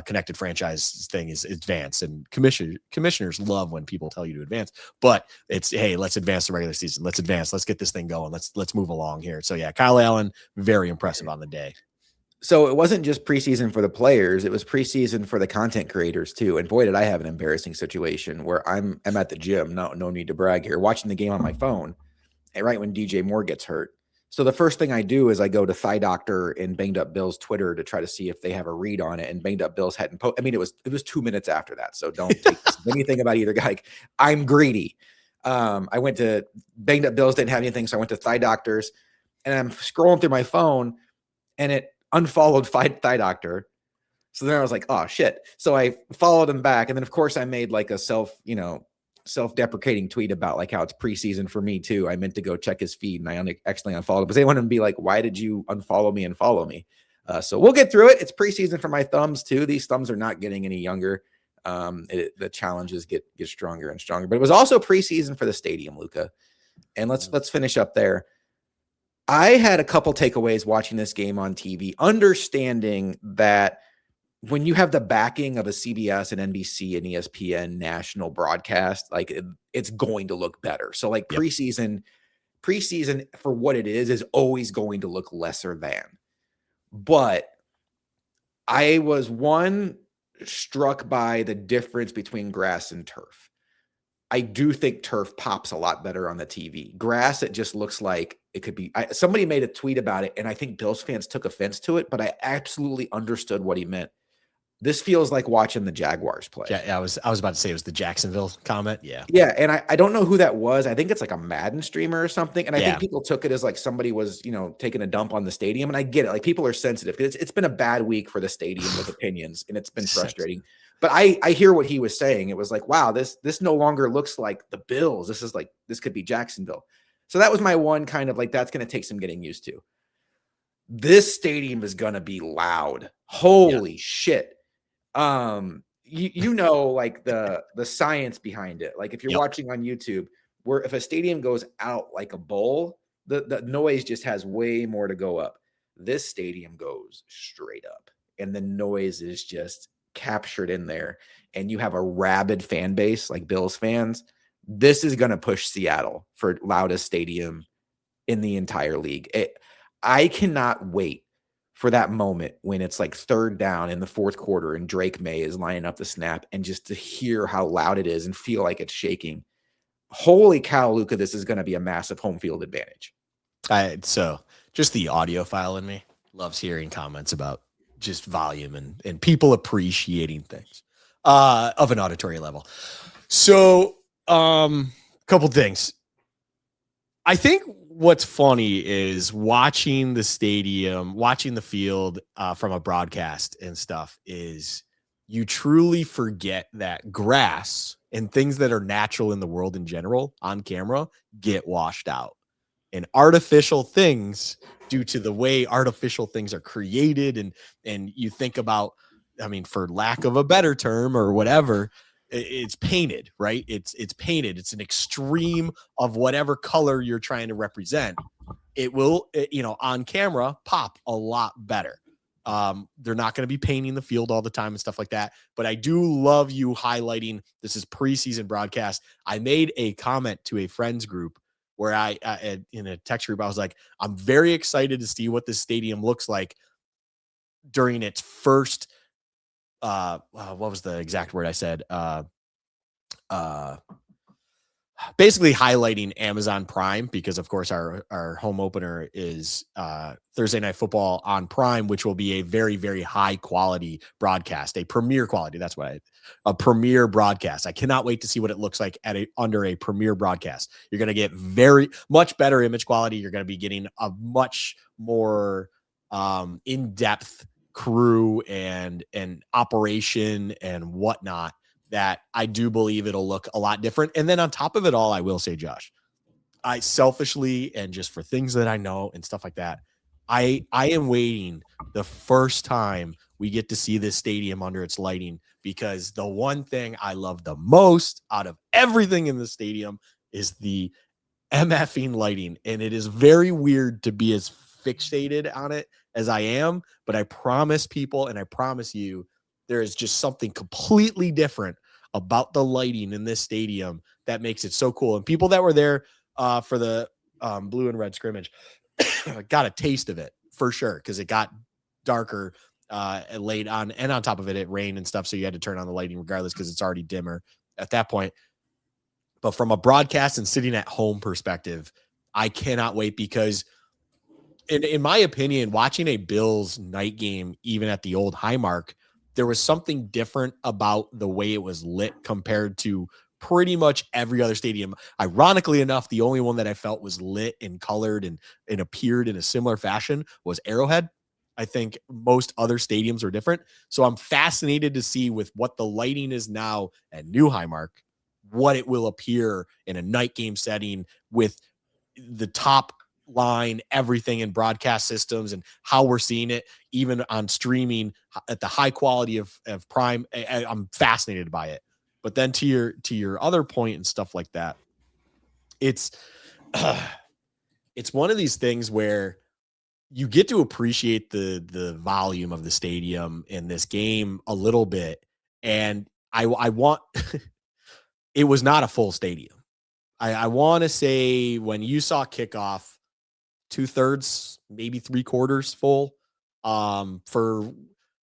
connected franchise thing is advance, and commissioners love when people tell you to advance, but it's, hey, let's advance the regular season. Let's advance. Let's get this thing going. Let's move along here. So yeah, Kyle Allen, very impressive on the day. So it wasn't just preseason for the players, it was preseason for the content creators too. And boy, did I have an embarrassing situation where I'm at the gym, no need to brag here, watching the game on my phone, and right when DJ Moore gets hurt. So the first thing I do is I go to Thigh Doctor and Banged Up Bill's Twitter to try to see if they have a read on it. And Banged Up Bill's hadn't I mean, it was 2 minutes after that. So don't take anything about either guy. I'm greedy. I went to Banged Up Bill's, didn't have anything. So I went to Thigh Doctor's and I'm scrolling through my phone and it unfollowed Thigh Doctor. So then I was like, oh shit. So I followed him back. And then of course I made like a self-deprecating tweet about like how it's preseason for me too. I meant to go check his feed and I accidentally unfollowed him because they want to be like, why did you unfollow me and follow me? So we'll get through it. It's preseason for my thumbs too. These thumbs are not getting any younger. The challenges get stronger and stronger, but it was also preseason for the stadium, Luka. And let's finish up there. I had a couple takeaways watching this game on TV, understanding that when you have the backing of a CBS and NBC and ESPN national broadcast, like it's going to look better. So like preseason for what it is always going to look lesser than. But I was struck by the difference between grass and turf. I do think turf pops a lot better on the TV. Grass, it just looks like it could be. Somebody made a tweet about it, and I think Bills fans took offense to it, but I absolutely understood what he meant. This feels like watching the Jaguars play. Yeah, I was about to say it was the Jacksonville comment. Yeah. Yeah. And I don't know who that was. I think it's like a Madden streamer or something. And I think people took it as like somebody was, taking a dump on the stadium. And I get it. Like people are sensitive because it's been a bad week for the stadium with opinions and it's been frustrating. But I hear what he was saying. It was like, wow, this no longer looks like the Bills. This could be Jacksonville. So that was my one kind of like, that's going to take some getting used to. This stadium is going to be loud. Holy shit. Like the science behind it. Like if you're watching on YouTube, where if a stadium goes out like a bowl, the noise just has way more to go up. This stadium goes straight up and the noise is just captured in there. And you have a rabid fan base like Bills fans. This is going to push Seattle for loudest stadium in the entire league. I cannot wait for that moment when it's like third down in the fourth quarter and Drake May is lining up the snap and just to hear how loud it is and feel like it's shaking. Holy cow, Luka, this is going to be a massive home field advantage. So just the audiophile in me loves hearing comments about just volume and people appreciating things of an auditory level. So couple things. I think what's funny is watching the stadium, watching the field from a broadcast and stuff is you truly forget that grass and things that are natural in the world in general on camera get washed out. And artificial things, due to the way artificial things are created and you think about, I mean, for lack of a better term or whatever, it's painted, right? It's painted. It's an extreme of whatever color you're trying to represent. It will, on camera pop a lot better. They're not going to be painting the field all the time and stuff like that. But I do love you highlighting this is preseason broadcast. I made a comment to a friends group where I in a text group, I was like, I'm very excited to see what this stadium looks like during its first what was the exact word I said? basically highlighting Amazon Prime, because of course our home opener is Thursday Night Football on Prime, which will be a very, very high quality broadcast, a premier quality. That's what a premier broadcast. I cannot wait to see what it looks like under a premier broadcast. You're going to get very much better image quality. You're going to be getting a much more in-depth crew and operation and whatnot, that I do believe it'll look a lot different. And then on top of it all, I will say, Josh, I selfishly, and just for things that I know and stuff like that, I am waiting the first time we get to see this stadium under its lighting, because the one thing I love the most out of everything in the stadium is the MFing lighting. And it is very weird to be as fixated on it as I am, but I promise people, and I promise you, there is just something completely different about the lighting in this stadium that makes it so cool. And people that were there for the blue and red scrimmage got a taste of it for sure, because it got darker late on, and on top of it, it rained and stuff, so you had to turn on the lighting regardless, because it's already dimmer at that point. But from a broadcast and sitting at home perspective, I cannot wait, because in my opinion, watching a Bills night game, even at the old Highmark, there was something different about the way it was lit compared to pretty much every other stadium. Ironically enough, the only one that I felt was lit and colored and appeared in a similar fashion was Arrowhead. I think most other stadiums are different. So I'm fascinated to see, with what the lighting is now at New Highmark, what it will appear in a night game setting with the top line, everything in broadcast systems, and how we're seeing it even on streaming at the high quality of Prime. I'm fascinated by it. But then to your other point and stuff like that, it's one of these things where you get to appreciate the volume of the stadium in this game a little bit. And I want it was not a full stadium. I want to say when you saw kickoff, 2/3, maybe 3/4 full. For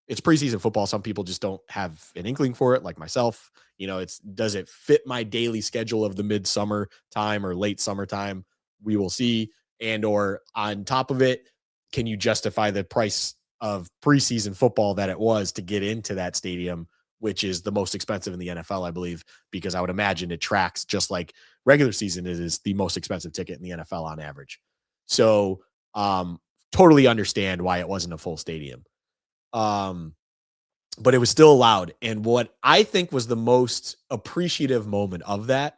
it's preseason football. Some people just don't have an inkling for it, like myself. Does it fit my daily schedule of the midsummer time or late summertime? We will see. And or on top of it, can you justify the price of preseason football that it was to get into that stadium, which is the most expensive in the NFL, I believe, because I would imagine it tracks just like regular season is the most expensive ticket in the NFL on average. So totally understand why it wasn't a full stadium. But it was still allowed. And what I think was the most appreciative moment of that,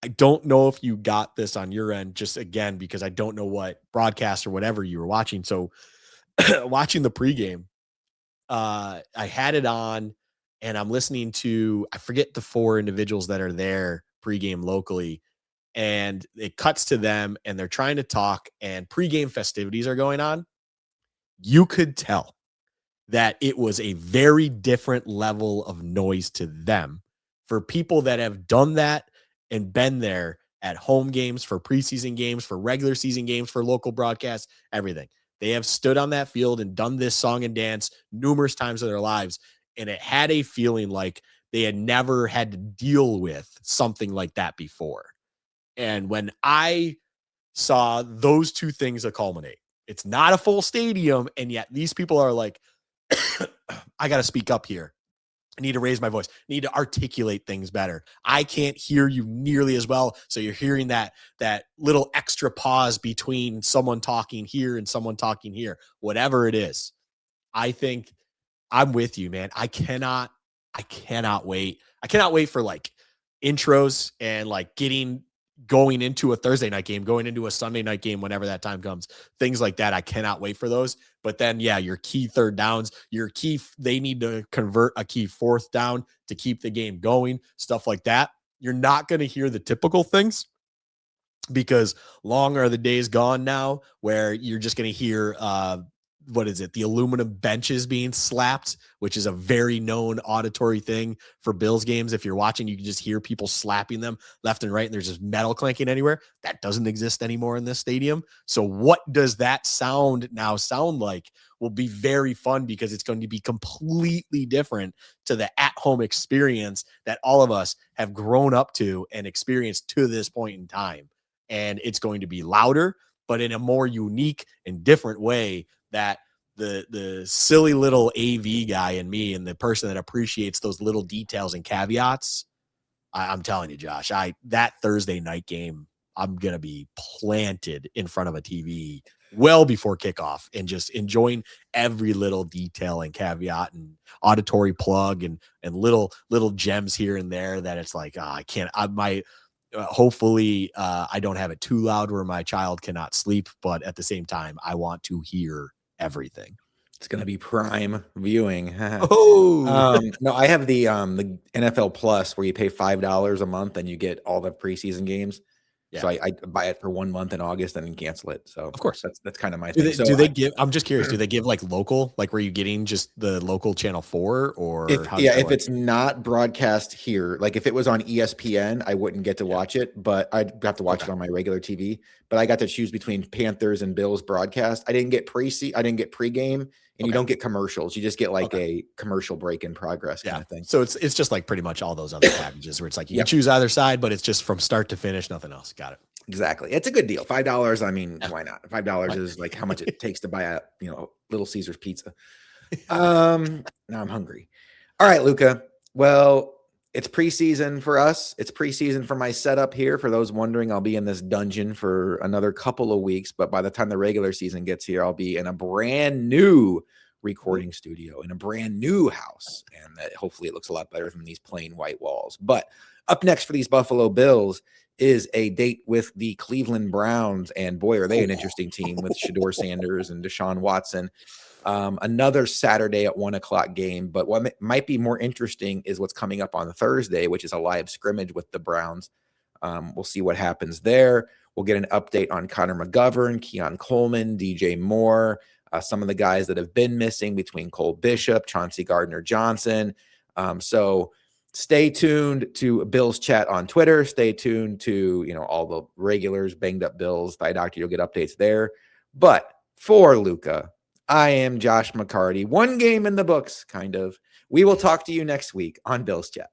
I don't know if you got this on your end, just again, because I don't know what broadcast or whatever you were watching. So watching the pregame, I had it on and I'm listening to, I forget the 4 individuals that are there pregame locally, and it cuts to them and they're trying to talk and pregame festivities are going on. You could tell that it was a very different level of noise to them. For people that have done that and been there at home games, for preseason games, for regular season games, for local broadcasts, everything. They have stood on that field and done this song and dance numerous times in their lives. And it had a feeling like they had never had to deal with something like that before. And when I saw those two things culminate, it's not a full stadium, and yet these people are like, I got to speak up here. I need to raise my voice. I need to articulate things better. I can't hear you nearly as well. So you're hearing that little extra pause between someone talking here and someone talking here, whatever it is. I think I'm with you, man. I cannot wait. I cannot wait for like intros and like going into a Thursday night game, going into a Sunday night game, whenever that time comes, things like that. I cannot wait for those. But then, yeah, your key third downs, they need to convert a key fourth down to keep the game going, stuff like that. You're not going to hear the typical things, because long are the days gone now where you're just going to hear what is it? The aluminum benches being slapped, which is a very known auditory thing for Bills games. If you're watching, you can just hear people slapping them left and right, and there's just metal clanking anywhere. That doesn't exist anymore in this stadium. So what does that sound now sound like will be very fun, because it's going to be completely different to the at-home experience that all of us have grown up to and experienced to this point in time. And it's going to be louder, but in a more unique and different way that the silly little AV guy in me and the person that appreciates those little details and caveats, I'm telling you, Josh, that Thursday night game, I'm going to be planted in front of a TV well before kickoff and just enjoying every little detail and caveat and auditory plug and little gems here and there that it's like, hopefully I don't have it too loud where my child cannot sleep, but at the same time, I want to hear everything. It's going to be prime viewing. Oh, no, I have the NFL Plus where you pay $5 a month and you get all the preseason games. Yeah. So I buy it for 1 month in August and then cancel it. So of course that's kind of my thing. Do they give? I'm just curious. Do they give like local? Like, were you getting just the local channel 4 or? If it's not broadcast here, like if it was on ESPN, I wouldn't get to watch it, but I'd have to watch it on my regular TV. But I got to choose between Panthers and Bills broadcast. I didn't get pregame, and you don't get commercials. You just get like a commercial break in progress kind of thing. So it's just like pretty much all those other packages where it's like you can choose either side, but it's just from start to finish, nothing else. Got it. Exactly. It's a good deal. $5. I mean, why not? $5 is like how much it takes to buy a Little Caesars pizza. Now I'm hungry. All right, Luka. Well, it's preseason for us. It's preseason for my setup here. For those wondering, I'll be in this dungeon for another couple of weeks, but by the time the regular season gets here, I'll be in a brand new recording studio in a brand new house, and that hopefully it looks a lot better than these plain white walls. But up next for these Buffalo Bills is a date with the Cleveland Browns, and boy, are they an interesting team with Shedeur Sanders and Deshaun Watson. Another Saturday at 1:00 game, but what might be more interesting is what's coming up on Thursday, which is a live scrimmage with the Browns. We'll see what happens there. We'll get an update on Connor McGovern, Keon Coleman, DJ Moore, some of the guys that have been missing between Cole Bishop, Chauncey Gardner-Johnson. So stay tuned to Bills Chat on Twitter. Stay tuned to all the regulars, Banged Up Bills, Thigh Doctor. You'll get updates there. But for Luka, I am Josh McCarty. One game in the books, kind of. We will talk to you next week on Bills Chat.